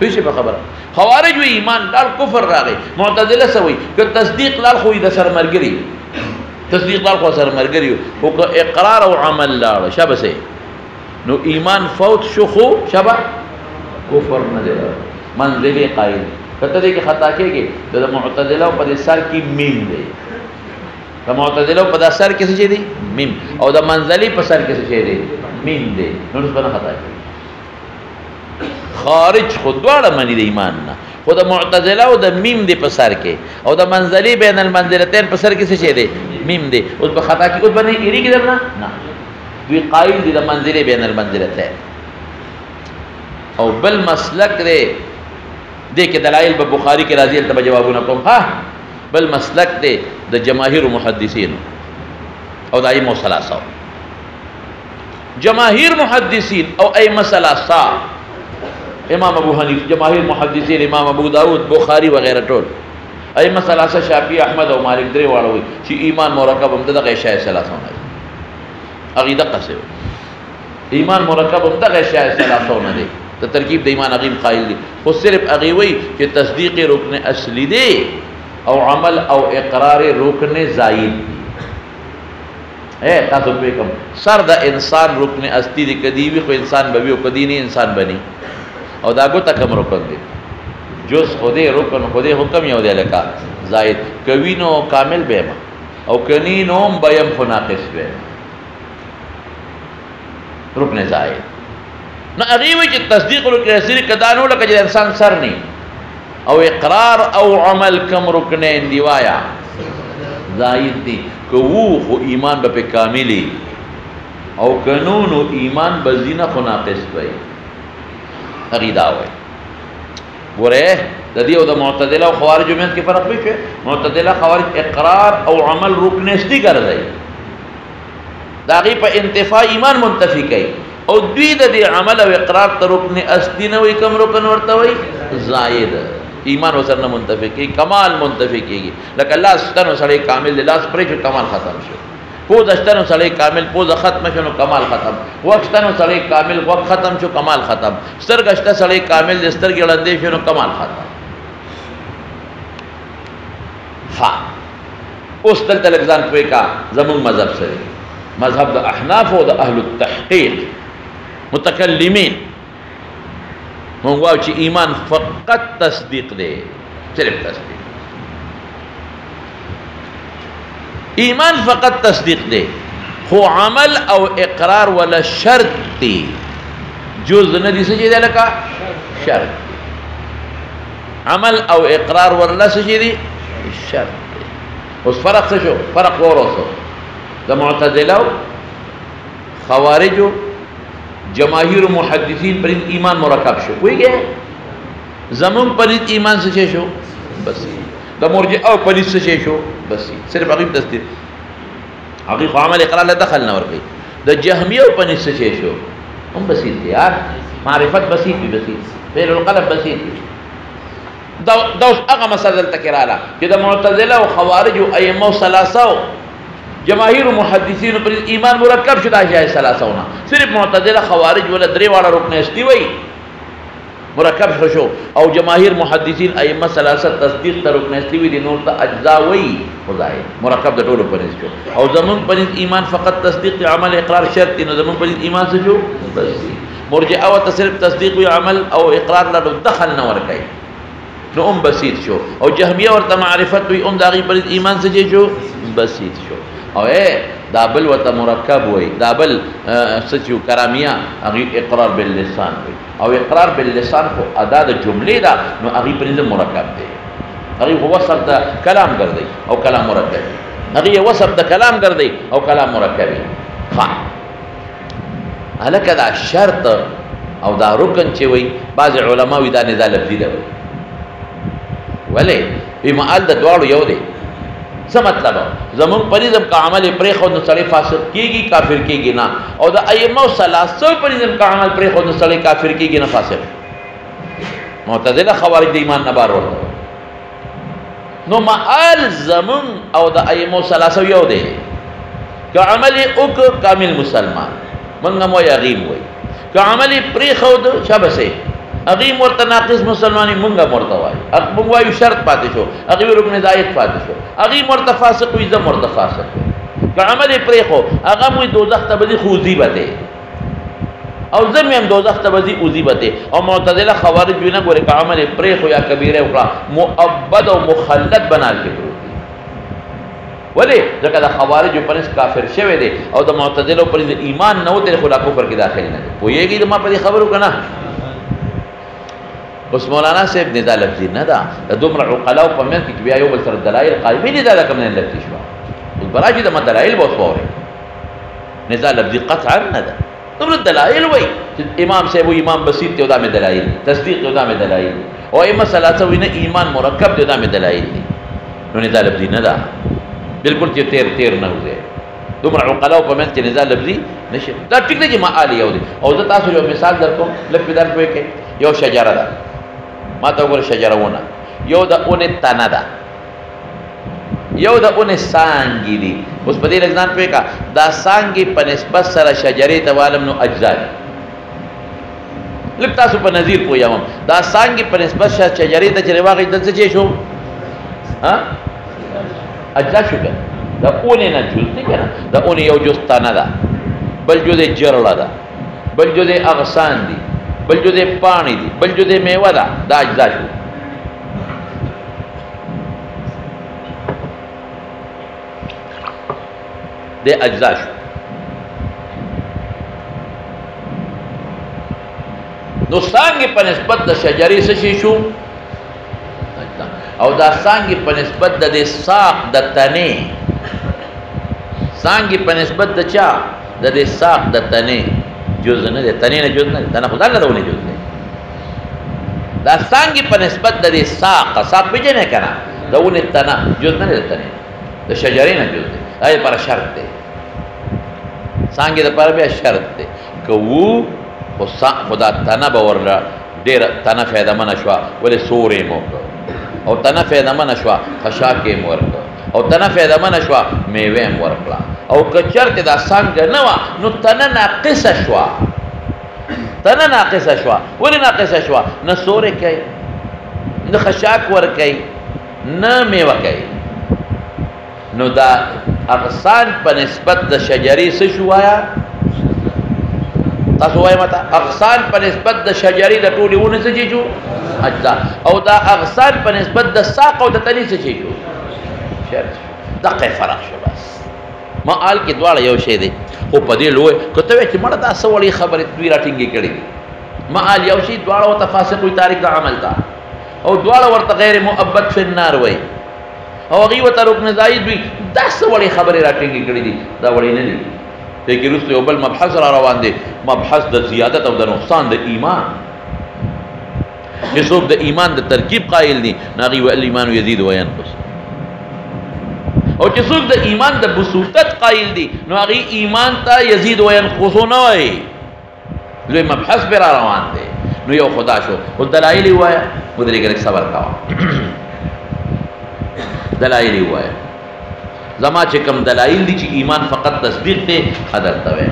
S2: هیڅ په خبره خوارج وی ایمان لاړ کفر راغی. معتزله سوي ک تصدیق لاړ خو د سرمرګري، تصدیق لاړ خو سرمرګري، خو ک اقرار او عمل لاړ شابه سي نو ایمان فوت شو خو شابه کفر نه دی. منزله قائل کته دې کې خطا کېږي د معتزله په سر کې میم دی، د معتزله په سر کې څه دی میم، او د منزلي په سر کې څه دی میم دی. نو څه نه خطا کوي. خارج خود دواړه معنی د ایمان نه، خو د معتزله او د میم دی په سر کې، او د منزلي بین المنزلتين په سر کې څه دی میم دی. اوس په خطا کې اوس باندې ایری کې درنه نه دوی قائل دي د منزلي بین المنزلتين. او بل مسلک دی دې کې دلایل په بخاری کې راځي ته جوابونه کوم ها بل مسلک دی د جماهیر محدثین او د ائمه ثلاثه جماهیر محدثین او ائمه ثلاثه امام ابو حنیفه جماهیر محدثین امام ابو داود بخاری وغیرہ ټول ائمه ثلاثه شافعی احمد او مالک درې واړه وي چې ایمان مرکب هم دغه شای ثلاثه نه عقیده قصه ایمان مرکب هم دغه شای ثلاثه نه دي ته ترکیب د ایمان عقیم قائل دي خو صرف اغيوي چې تصدیق رکن اصلي دي او عمل او اقرار رکن زائد دي اے تاسو په کوم سر د انسان رکن اصلي دي کدی وي خو انسان به وي او کدی نه انسان بني او دا ګوته کوم رکن دي جز خوده رکن خوده حکم یو دی لکه زائد کوي نو کامل به او کني نو بیم خو ناقص به رکن زائد نو هغه چې تصدیق رکن اصلي کدا نو لکه انسان سر نه او اقرار او عمل کم رکنین دی وایا زائد دی کو خو ایمان به کاملی او قانون ایمان بزینه خو ناقص وي عقیده وي ګوره د دې او د معتزله او خوارج مېن کې فرق وي چې معتزله خوارج اقرار او عمل رکن اصلي ګرځي داغي په انتفاع ایمان منتفی کوي او دوی د دې عمل او اقرار ته رکن اصلي نه وي کوم رکن ورته وي زائد ایمان وسر نه منتفی کی کمال منتفی کیږي لکه الله ستنو سره کامل لاس پرې چې کمال ختم شو پوز ستنو سره کامل پوز ختم شنو کمال ختم وخت ستنو سره کامل وخت ختم شو کمال ختم سترګشت سره کامل سترګې وړاندې شنو کمال ختم ها اوس دلته لګزان کوي کا زمون مذهب سره مذهب د احناف او د اهل التحقیق متکلمین مونږ واو چې ایمان فقط تصدیق دی صرف تصدیق ایمان فقط تصدیق دی خو عمل او اقرار ولا شرط دی جز نه دي څه دی لکه شرط عمل او اقرار ولا څه دی شرط دی اوس فرق څه شو فرق ورسو د معتزله خوارجو جماهیر محدثین پر ایمان مرکب شو کوئی زمون پر ایمان سے شو بس د مرجئه او پر سے شو بس صرف غیب تصدیق حقیقت عمل اقرار لا دخل نور کوي د جهمیه او پر سے شو هم بسيط یار معرفت بسيط بسيط فعل القلب بسيط دوس هغه مسله تکراله چې د معتزله او خوارج او ائمه ثلاثه جماهیر محدثین پر ایمان مرکب شدا جای ثلاثونه صرف معتزله خوارج ولا درې واړه رکن استی وای مرکب شو او جماهیر محدثین ائمه ثلاثه تصدیق تر رکن استی وی دي نور ته اجزا وای خدای مرکب د ټولو پر شو او زمون پر ایمان فقط تصدیق عمل اقرار شرط نو زمون پر ایمان څه شو بس مرجئه او صرف تصدیق او عمل او اقرار لا دخل نه ور کوي نو بسيط شو او جهمیه ورته معرفت وي داغي پر ایمان څه شو بسيط شو او دابل وته مرکب وي دابل سچو کرامیه هغه اقرار باللسان وي او اقرار باللسان خو ادا د جملې دا نو هغه پر مرکب دی هغه هو وصف د کلام ګرځي او کلام مرکب هغه وصف د کلام ګرځي او کلام مرکب ها الکه دا شرط او دا رکن چې وي بعض علما وی دا نه دا لفظي دی ولې په معال د دواړو یو دی څه مطلب زمون پریزم کا عمل پرې خو نو سړی فاسق کیږي کافر کیږي نه او د ائمه ثلاثه پریزم کا عمل پرې خو نو سړی کافر کیږي نه فاسق معتزله خوارج د ایمان نه بار ورته نو معال زمون او د ائمه ثلاثه یو دی که عمل او کامل مسلمان منګه مو یقین وای که عمل پرې خو د شابسه اغیم ورته ناقص مسلمانی مونږه مرته وای مونږ وایو شرط پاتې شو اغیم رکن زائد پاتې شو اغیم مرته فاسق وي زم مرته فاسق که عمل پرې خو هغه مو دوزخ ته بدی خوزی بده او زم هم دوزخ ته بدی اوزی بده او معتزله خوارج وینا ګوره که عمل پرې خو یا کبیره وکړه مؤبد او مخلد بنال کې ولی ځکه د خوارج په نس کافر شوی دی او د معتزله په ایمان نه وته خو لا کفر کې داخل نه دی پوهیږي ما په خبرو کنه اوس مولانا صاحب نه دا لفظي نه دا د دومره عقلاو په من کې بیا یو بل سره دلایل قایمین دا کوم نه لفظي شو اوس براجي د دلایل بوت پوره نه دا لفظي قطعا نه دا دومره دلایل وای چې امام صاحب وای امام بسيط ته دا مې دلایل تصدیق ته دا مې دلایل او ائمه ثلاثه وای نه ایمان مرکب ته دا مې دلایل دي نو نه دا لفظي نه ده بالکل چې تیر نه وځي دومره عقلاء په من کې نه دا لفظي نشي دا ټیک دی چې ما عالی یو دي او زه تاسو یو مثال درکوم لکه در کوي کې یو شجره ده ما ته وګوره شجره ونه یو د اونې تنه ده یو د اونې سانګې دي اوس په دې لږ ځان پوه کا دا سانګې په نسبت سره شجرې ته والم نو اجزا دي لږ تاسو په نظیر پوهیږم دا سانګې په نسبت شجرې ته چې واغې دلته چې شو اجزا شو که د اونې نه جز دی که نه د اونې یو جز تنه ده بل جز جرړه ده بل جز اغسان دي بل جز پاڼې دي بل جز میوه ده دا اجزا شو د اجزا شو نو څنګه په نسبت د شجرې څه شو او دا څنګه په نسبت د ساق د تنې څنګه په نسبت د چا د ساق د تنې جز نه د تنې نه جز نه تنه خدای نه ونه جز نه دا څنګه په نسبت د ساق پیژنې کنه دونه تنه جز نه د تنې د شجرې نه جز نه آی پر شرط دی څنګه د پر بیا شرط دی کوو او خدا تنه باور ډیر تنه فایده من شو ولې سورې مو او تنه فایده من شو خشاکې مو ورک او تنه فایده من شو میوه مو ورکړه او کچرته دا څنګه نه و نو تنه ناقصه شو ولې ناقصه شو نه سورې کوي نه خشاک ور کوي نه میوه کوي نو دا اغصان په نسبت د شجرې څه شو وایا تاسو وایي ماته اغصان په نسبت د شجرې د ټولې ونه څه شو اجزا او دا اغصان په نسبت د ساق او د تنې څه شو شرط دقیق فرق شو بس معال کې دواړه یو شی دی خو په دې لوی کته چې مړه دا څه وړي خبرې دوی راټینګې کړې معال یو شی دواړه او تفاسق وي تاریخ د عمل تا او دواړه ورته غیر مؤبد فی النار وای او هغه وته رکن زائد وي دا څه وړي خبرې راټینګې کړې دي دا وړي نه دي لیکن رسو یو بل مبحث را روان دی مبحث د زیادت او د نقصان د ایمان چې څوک د ایمان د ترکیب قائل دي ناغي و الایمان یزيد و ينقص او چې څوک د ایمان د بسوطت قائل دي نو هغه ایمان ته یزيد و ينقص نه وای لوی مبحث پر روان دی نو یو خدا شو او دلایل وایا مدرګ صبر کاوه دلایل وایا زما چې کوم دلایل دي چې ایمان فقط تصدیق ته حضرت ته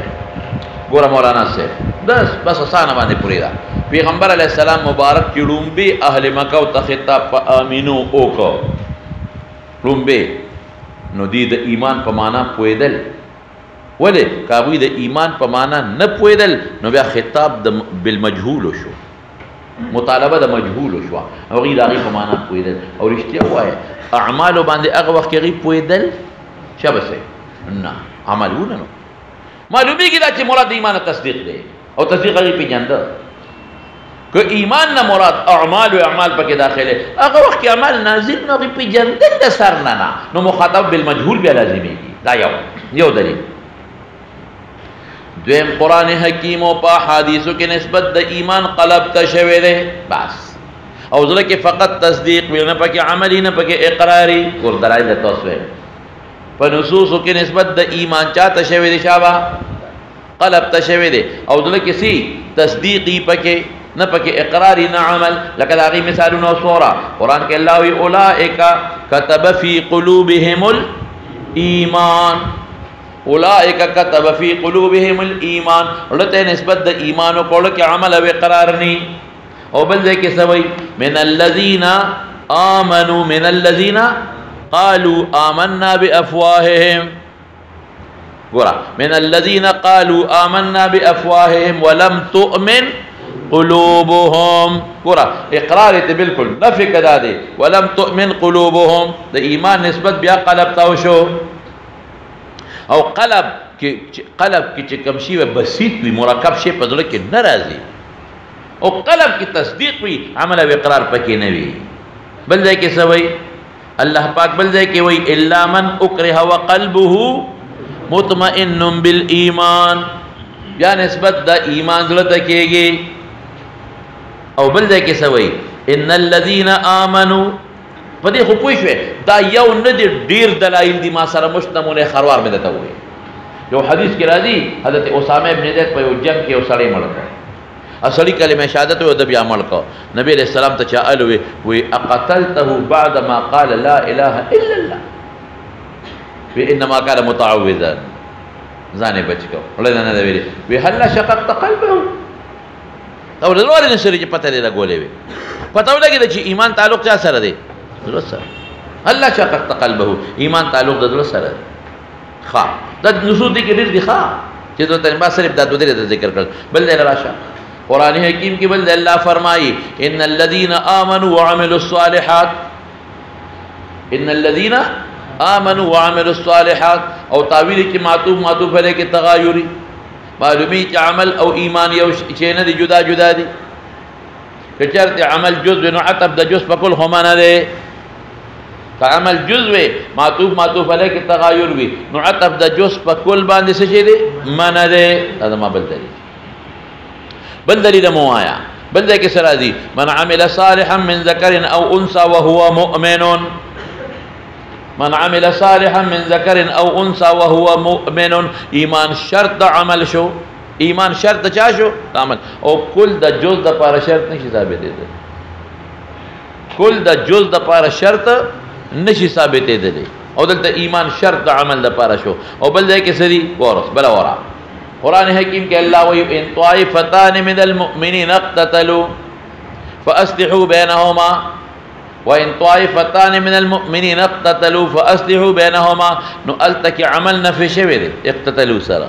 S2: ګوره مولانا سے بس آسانه باندې پوری دا پیغمبر علیہ السلام مبارک کی لومبي اهل مکه او خطاب امینو او کو لومبي نو دی د ایمان په معنا پویدل ولې کابوی د ایمان په معنا نه پویدل نو بیا خطاب د بالمجهول شو مطالبه د مجهول شو او غیر هغه په معنا پویدل او رښتیا وایي اعمال باندې هغه وخت کې غي پویدل شبسه نه عملونه نو معلومیږي دا چې مراد ایمان تصدیق دی او تصدیق هغه پیژنده که ایمان نه مراد اعمال او اعمال پکې داخله هغه وخت کې عمل نازل نو غي پیژندل د سر نه نو مخاطب بالمجهول بیا لازميږي دا یو دلیل دویم قرآن حکیم او په حدیثو کې نسبت د ایمان قلب ته شوی دی بس او ځکه کې فقط تصدیق وی نه پکې عملی نه پکې اقراری ور درای د توسوي په نصوصو کې نسبت د ایمان چاته شوی دی شابه قلب ته شوی دی او ځکه کې سي تصدیقی پکې نه پکې اقراری نه عمل لکه دا غي مثالونه سوره قرآن کې الله وی اولئک كتب في قلوبهم الايمان اولئک كتب في قلوبهم الايمان ولته نسبت د ایمان او کول کې عمل او اقرار ني او بل ځکه سوي من الذين امنوا من الذين قالوا آمنا بافواههم ګور من الذين قالوا آمنا بافواههم ولم تؤمن قلوبهم ګور اقرار ته بالکل نفي کدا دي ولم تؤمن قلوبهم د ایمان نسبت بیا قلب تاو شو او قلب کې کوم شی بسيط وي مرکب شی په ځل کې ناراضي او قلب کی تصدیق وی عمل او اقرار پکې نه وی بل ځای کې سوي الله پاک بل ځای کې وی الا من اکره وقلبه مطمئن بالایمان بیا نسبت دا ایمان زړه ته کېږي. او بل ځای کې څه وایي ان الذين آمنوا، په دې خو پوه شوې دا یو نه دي، ډېر دلایل دي ما سره مشتمل خروار مې درته ووایي. یو حدیث کې راځي حضرت اسامه ابن زید په یو جنګ کې یو سړی مړ کړ. سړی کلمه شهادت ویل د بیا مړ کړ. نبی علیہ السلام ته چا الوي وی اقتلته بعد ما قال لا اله الا الله وانما كان متعوذا، ځانې بچ کړ. ولې نه دی ویلي وی هل شققت قلبه، دا ورته نه سړي چې پته لري لګولې وي، پته ولګي چې ایمان تعلق چا سره دی؟ زړه سره. هل شققت قلبه، ایمان تعلق د زړه سره دی. ښه دا نصوص دي کې ډېر دي ښه چې دوی ما صرف دا دوه درې ذکر کړل. بل دی راشه قرآن حکیم کې بل الله فرمایي ان الذين آمنوا وعملوا الصالحات، ان الذين آمنوا وعملوا الصالحات، او تعویل کې معطوف علیه کې تغایری معلومی چې عمل او ایمان یو شی نه دي، جدا جدا دي. که چېرته عمل جزء نو عطف د جزء په کل هم نه دی. که عمل جزء معطوف علیه کې تغایر وي نو عطف د جزء په کل باندې څه شي دی؟ منع دی. دا ما بل دلیل، بل دلیل مو آیا بل ځای کې سره راځي من عمل صالحا من ذکر او انثى وهو مؤمن، من عمل صالحا من ذکر او انثى وهو مؤمن. ایمان شرط د عمل شو، ایمان شرط چا شو؟ عمل. او کل د جز د پاره شرط نشي ثابت دی، کل د جز د پاره شرط نشي ثابت دی. او دلته ایمان شرط د عمل د پاره شو. او بل ځای کې سری ورس بل ورا قرآن حکیم کې الله وی ان طائفتان من المؤمنین اقتتلوا فاصلحوا بينهما، وان طائفتان من المؤمنین اقتتلوا فاصلحوا بينهما. نو التک عمل نفي شوی دی اقتتلوا سره،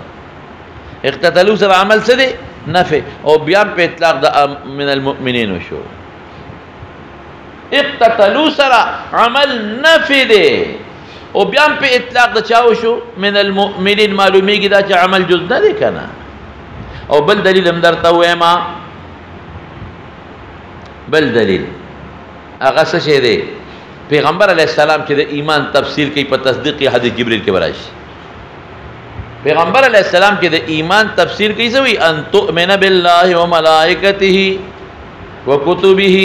S2: اقتتلوا سره عمل څه دی؟ نفي. او بیا په اطلاق د من المؤمنین شو. اقتتلوا سره عمل نفي دی او بیا په اطلاق د چاو شو؟ من المؤمنین. معلومیږي دا چې عمل جز نه دی کنه. او بل دلیل هم درته وایم، بل دلیل هغه څه شی دی؟ پیغمبر علیه السلام چې د ایمان تفسیر کوي په تصدیق حدیث جبرئیل کې وراشي. پیغمبر علیه السلام چې د ایمان تفسیر کوي څه وی؟ ان تؤمن بالله وملائکته وکتبه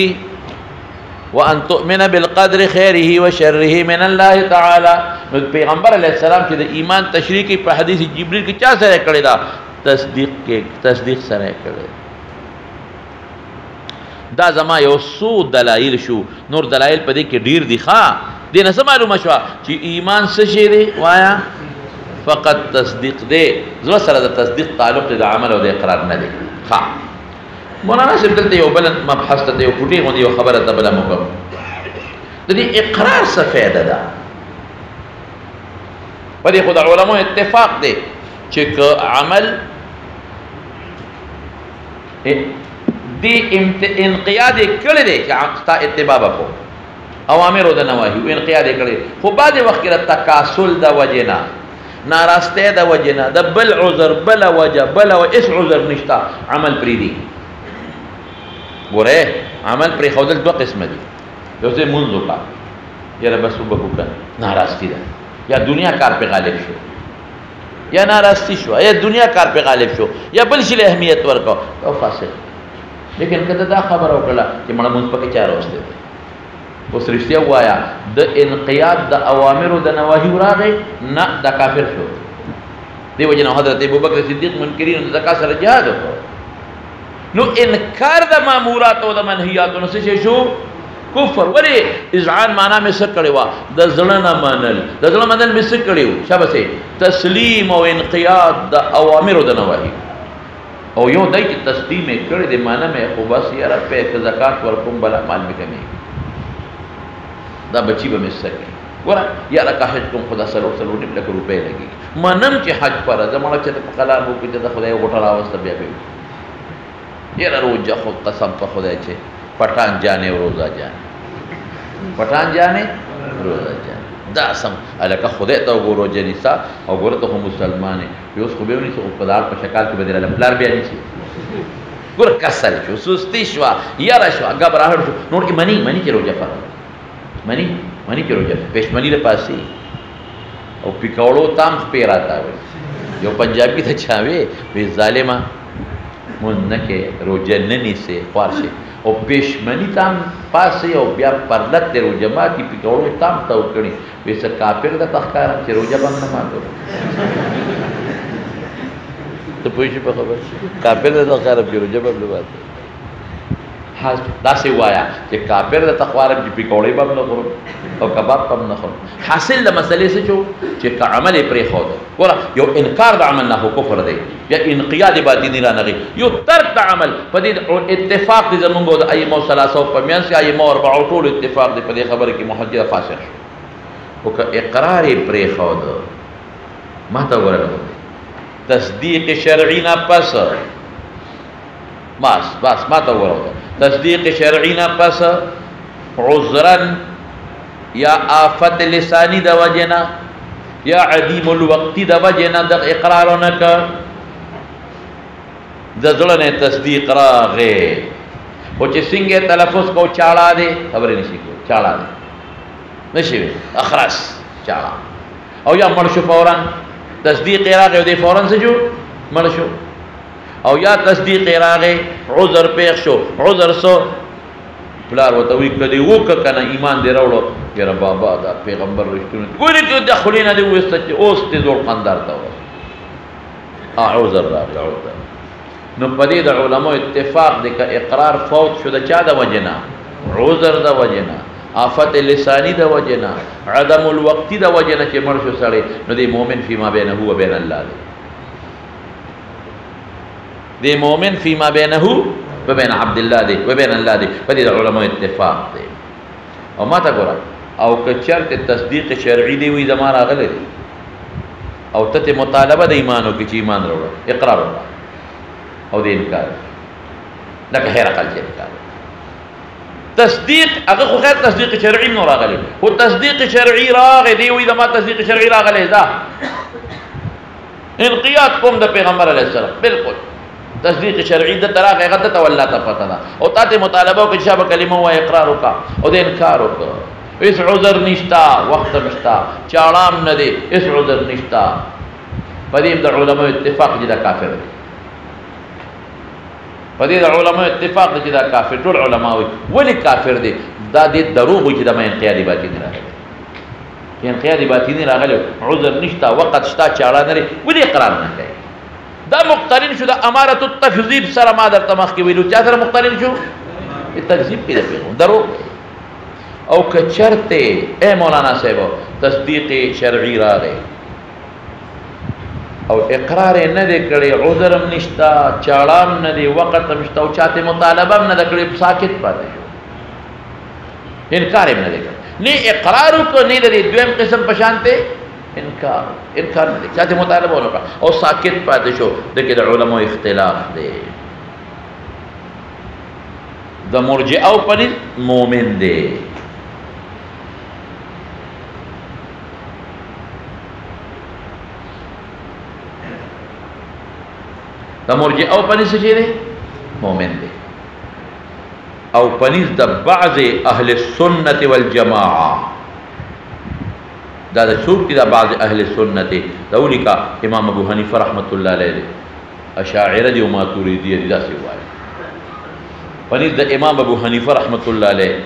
S2: وان تؤمن بالقدر خیره وشره من الله تعالی. نو پیغمبر علیه السلام چې د ایمان تشریح کوي په حدیث جبرئیل کې چا سره کړی دا؟ تصدیق کې، تصدیق سره کړی. دا زما یو څو دلایل شو، نور دلایل په دې کې ډیر دي. ښه دې نه څه معلومه شوه چې ایمان څه شی دی؟ وایا فقط تصدیق دی، زړه سره د تصدیق تعلق د عمل او د اقرار نه دی. ښه مولانا صاحب دلته یو بل مبحث ته یو پټې غوندې یو خبره ته بله مو کوم. د دې اقرار څه فایده ده؟ په دې خو د علماء اتفاق دی چې که عمل دې انقیاد یې کړی دی چې ستا اتباع به کوو، اوامرو د نواهیو انقیاد یې کړی، خو بعضې وخت کې د تکاسل د وجې نه، ناراستۍ د وجې نه، د بل عذر بله وجه بله هېڅ عذر نشته عمل پرېږدي. ګوره عمل پرېښودل دوه قسمه دي. یو ځای مونځ وکړه، یاره بس وبه وکړه، ناراستی ده، یا دنیا کار پې غالب شو، یا ناراستی شو، یا دنیا کار پې غالب شو، یا بل شي له اهمیت ورکړه او فاسق. لیکن که دا خبره وکړه چې مړه مونځ پکې چا راوستی دی، اوس رښتیا ووایه د انقیاد د اوامرو د نواهیو راغی نه دا کافر شو. دې وجې نه حضرت ابوبکر صدیق منکرینو د زکات سره جهاد وکړ. نو انکار د مامورات او د منهیاتو نه څه شو؟ کفر. ولې؟ اذعان معنا مې څه کړې وه؟ د زړه نه منل. د زړه منل مې څه کړي وو؟ شابسې تسلیم او انقیاد د اوامرو د نواهیو. او یو دی چې تسلیم یې کړی دی معنا مې خو بس یاره پې که زکات ورکوم بل اعمال مې کمیږي، دا بچی به مې څه کوي. ګوره یاره که حج کوم خو دا 4.5 لکه روپۍ لګېږي. منم چې حج فرض ده، مړه چې ته په قلار وکړي ته د خدای غوټه راوسته بیا به یاره روجه خود قسم په خدای چې پټان جانې روزه جانې، پټان جانې روزه جانې، دا سم هلکه خدای ته وګوره جنیسا او ګوره ته خو مسلمان یې، اوس خو بیا ونیسه خو په دار په شکال کې به دې راله پلار بیا نیسي. ګوره کسل شو، سستي شوه، یاره شوه، ګبراهټ شو. نور کې مني چې روجه فرض، منی کې روجه پېشمنی له پاسې او پکوړو تام خپې راته وي یو پنجابی ته چا وی ظالمه مونږ نه کې روژه نه نیسې خوار شي او پېشمني تام پاسې او بیا پرلت د روژه ماتي پکوړو تام تاو کړي وی څه کافر د تخکار چې روژه بند نه ماتو ته پوه شي په خبره کافر د تخکار چې روژه بند نه ماتو داسې وایا چې کافر د تخوار چې پکوړې به نه خورو او کباب به نه خورو حاصل د مسلې څه شو چې که عمل یې پرېښود ګوره یو انکار د عمل نه خو کفر دی یا انقیاد باطني رانغی یو ترک د عمل په دې اتفاق دی زمونږ د ائمو ثلاثه په منځ کې ائمو اربعو ټول اتفاق دی په دې خبره کې محجر فاسق شو او که اقرار یې پرېښود ما ته وګوره تصدیق شرعي نه پس بس ما ته وګوره تصدیق شرعی نه پس عذرن یا آفت لسانی د وجنا یا عدیم الوقتی د وجنا د اقرار نه ک د زړه نه تصدیق راغې او چې څنګه تلفظ کو چاړه دې خبرې نشي کو چاړه دې نشي اخرس چاړه او یا مرشو فورا تصدیق راغې دې فورا سجو مرشو او یا تصدیق راغې عذر پېښ شو عذر سو پلار وته وی کدی وک کنه ایمان دی راوړو یره بابا دا پیغمبر رښتونه ګورې ته د خلینه دی وست چې اوس ته زور قندار تا و عذر راغی عذر نو پدې د علماء اتفاق دی ک اقرار فوت شو د چا د وجنا عذر د وجنا آفت لسانی د وجنا عدم الوقتی د وجنا چې مرشو سړی نو دی مؤمن فيما بينه وبين الله دی مومن فيما بينه وبين عبد الله دی وبين الله دی په دې علماء اتفاق دی او ما ته ګوره او که چېرته تصدیق شرعي دی وي زما راغلی دی او ته مطالبه د ایمانو کې چې ایمان راوړه اقرار وکړه او د انکار لکه هرقل چې انکار تصدیق هغه خو خیر تصدیق شرعي نو راغلی خو تصدیق شرعي راغی دی وي زما تصدیق شرعي راغلی دا انقیاد کوم د پیغمبر علیه السلام بالکل تصدیق شرعی د طرح غیرت ته والله ته پته ده او تاسو مطالبه وکړئ چې کلمه و اقرار وکړه او د انکار وکړه اس عذر نشتا وخت نشتا چاړام نه دی اس عذر نشتا پدې د علماء اتفاق دي دا کافر دی پدې د علماء اتفاق دي دا کافر ټول علماء ولی کافر دی دا د دروغ چې د مې انقیادي باطني راغلی انقیادي باطني راغلی عذر نشتا وخت شتا چاړه نه ولی اقرار نه کوي دا مقترن شو دا امارت التکذیب سره ما درته مخکې ویلو چا سره مقترن شو تکذیب کې دی درو او که چرته اے مولانا صاحب تصدیق شرعي راغی او اقرار نه دی کړی عذرم نشتا چاړام نه دی وخت نشتا او چاته مطالبه نه دی کړی ساکت پاتې شو انکار نه دی کړی نه اقرار کو نه دی دویم قسم پشانته انکار نه دی چاته مطالبه وکړه او ساکت پاتې شو دغه د علماء اختلاف دی د مرجئه او پنځ مؤمن دی د مرجئه او پنځ څه دی مؤمن دی او پنځ د بعض اهل السنه والجماعه دا څوک دي دا بعض اهل سنت دا ولیکا امام ابو حنیفه رحمت الله علیه اشاعره دي او ماتوریدی دي دا څه وایي پنځ د امام ابو حنیفه رحمت الله علیه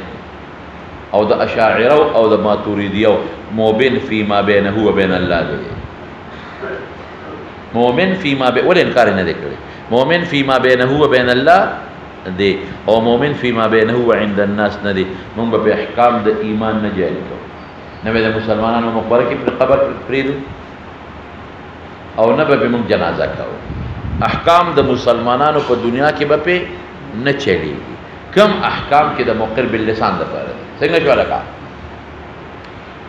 S2: او د اشاعره او د ماتوریدی مؤمن فيما بينه وبين الله دی مؤمن فيما بين ول انکار نه دی کړی مؤمن فيما بينه وبين الله دی او مؤمن فيما بينه وعند الناس نه دی موږ په احکام د ایمان نه جاری کوو نه د مسلمانانو مقبره کې پر قبر پریدو او نه به موږ جنازه کوو احکام د مسلمانانو په دنیا کې به په نه چلیږي کم احکام کې د مقر باللسان د پاره څنګه شو لکه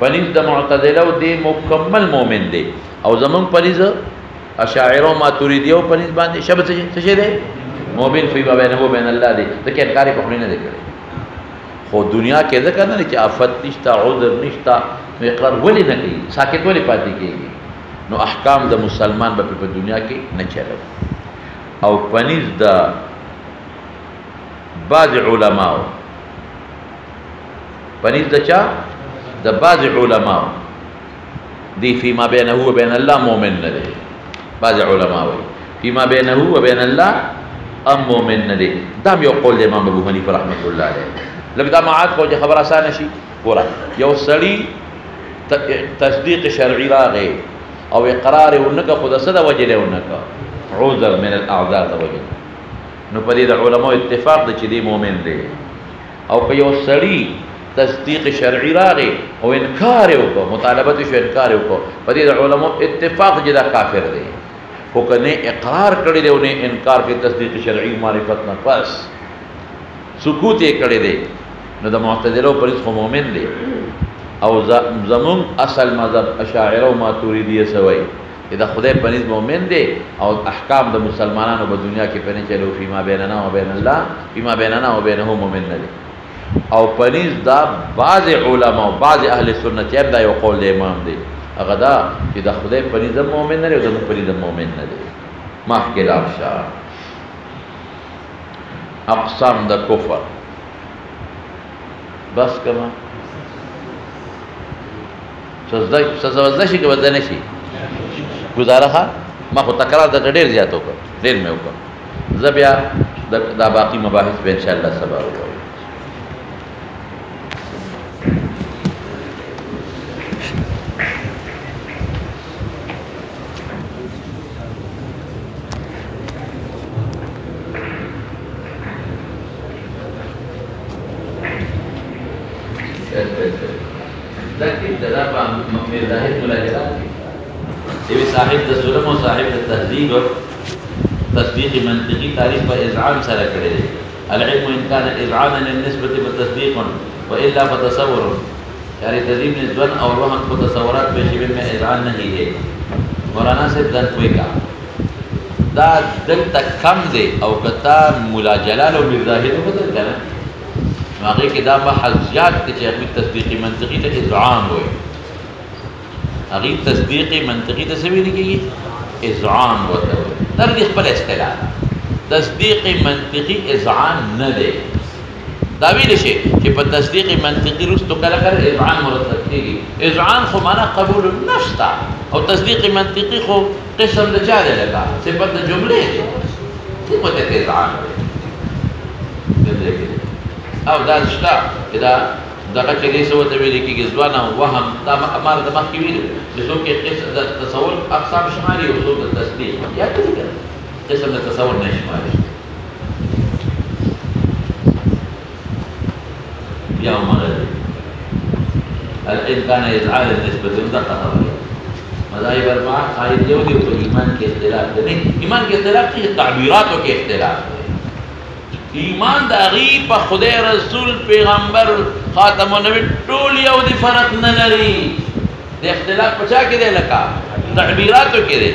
S2: پنځ د معتزله او د مکمل مؤمن دی او زمون پنځ اشاعره او ماتوریدی او پنځ باندې شبه څه دی مؤمن فی ما بینه و بین الله دی د کې انکار په خپل نه دی کړی خو دنیا کې ځکه نه چې آفت نشتا عذر نشتا نو اقرار ولی نه کوي ساکت ولی پاتې کېږي نو احکام د مسلمان په دنیا کې نه چلو او پنځ د بعض علماء پنځ د چا د بعض علماء دی فيما بينه وبين الله مؤمن نه دی बाज़ उलमा वही फीमा बैनहु व बैन अल्लाह अम मोमिन न दे दाम यो कौल दे इमाम अबू हनीफा रहमतुल्लाह अलैह लगदा मात को जे खबर आसान शी पूरा यो सड़ी तस्दीक शरई रागे और इकरार उनका खुद सदा वजह उनका उज़र मिन अल अअज़ार वजह नो परी उलमा इत्तिफाक द चिदी मोमिन दे और कयो सड़ी तस्दीक शरई रागे और इनकार को मुतालबत शो इनकार को परी उलमा इत्तिफाक जिदा काफिर दे को कने इकरार करे दे उन्हें इनकार के तस्दीक शरई मारिफत न बस सुकूत ये करे दे न द मुअतज़िला पर इसको मोमिन दे और ज़मुन असल मज़हब अशाइरा व मातुरीदी सवई इदा खुदा पनिज मोमिन दे और अहकाम द मुसलमानों ब दुनिया के पने चलो फीमा बैनना व बैन अल्लाह फीमा बैनना व बैनहु मोमिन दे और पनिज दा बाज़ उलमा बाज़ अहले सुन्नत यम दा यो कौल दे इमाम दे अगदा इदा खुदा पनिज मोमिन दे उदा पनिज मोमिन दे माफ के लाशा अक़साम द कुफ्र बस कमा सजा शी के बदले शी गुजारा खा माँ को तकरार द ढेर ज़्यादा होकर ढेर में होकर जब या दा बाकी मबाहिस पे इंशाअल्लाह सबा होगा साहिब दसुलम और साहिब तहजीब और तस्दीक मंतिकी तारीफ पर इज़ान सरा करे अलइल्म इन कान इज़ान निस्बत व तस्दीक व इल्ला फ तसव्वुर यानी तज़ीम निस्बत और वहम को तसव्वुरात पेशे में इज़ान नहीं है मौलाना से दन कोई का दा दिल तक कम दे और कता मुला जलाल और मिर्ज़ाहिद को बदल करना वाक़ई के दा महज़ियात के चेक तस्दीक मंतिकी तक इज़ान हुए अगीब तस्दीक मंतकी तस्वीर की इज़ान होता है तर्दीक पर इख्तिलाफ तस्दीक मंतकी इज़ान न दे दावील शे कि पर तस्दीक मंतकी रुस तो कल कर इज़ान मुरतब की इज़ान खो माना कबूल नफ्स था और तस्दीक मंतकी खो किस्म द चाह दे लगा सिफत जुमले सिफत के इज़ान अब दाशता इदा दगा के लिए सोते हुए लिखी कि ज़बाना वहम हमारा दिमाग की भी जिसों के तसव्वुर अक़साम शुमारी उसूल तस्दीक या किसी किस्म का तसव्वुर नहीं शुमारी या मगर अल-इम्कान इज़आल निस्बत उनका मज़ाहिब अरबा क़ाइद यहूदी तो ईमान के इख्तिलाफ नहीं ईमान के इख्तिलाफ की ताबीरातों के इख्तिलाफ ईमान दागी पर खुदा रसूल पैगंबर खातमुन नबी टोल यहूदी फर्क न लरी दे इख्तिलाफ पचा के दे लका तअबीरात के दे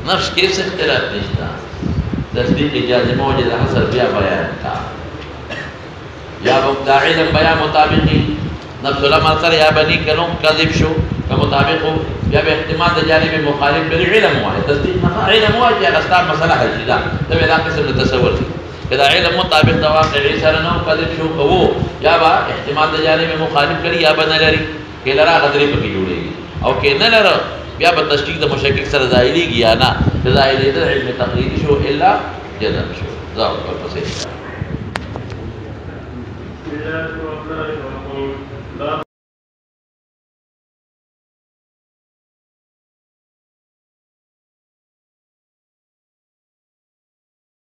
S2: नफ्स के से इख्तिलाफ निश्ता तस्दीक जाज़िम मौजूद हसर बिया बयान का या मुक्ता इल्म बया मुताबिकी नफ्स अमल कर या बनी कलम कज़िब शो का मुताबिक हो या बेइख्तिमाद जानिब मुखालिफ बिल इल्म हुआ है तस्दीक ना इल्म हुआ कि अगस्ता मसला है सीधा तब इला किस्म तसव्वुर कदा इल्म मुताबिक तवाक़ी सर नो कज़िब शो को वो या बा इख्तिमाद जानिब मुखालिफ करी या बन लरी के लरा गदरी पकी जुड़ेगी और के न लरा या बतशकीक द मुशक्किक सर ज़ाहिरी किया ना ज़ाहिरी द इल्म तक़लीदी शो इल्ला जज़म शो ज़ाव और फसे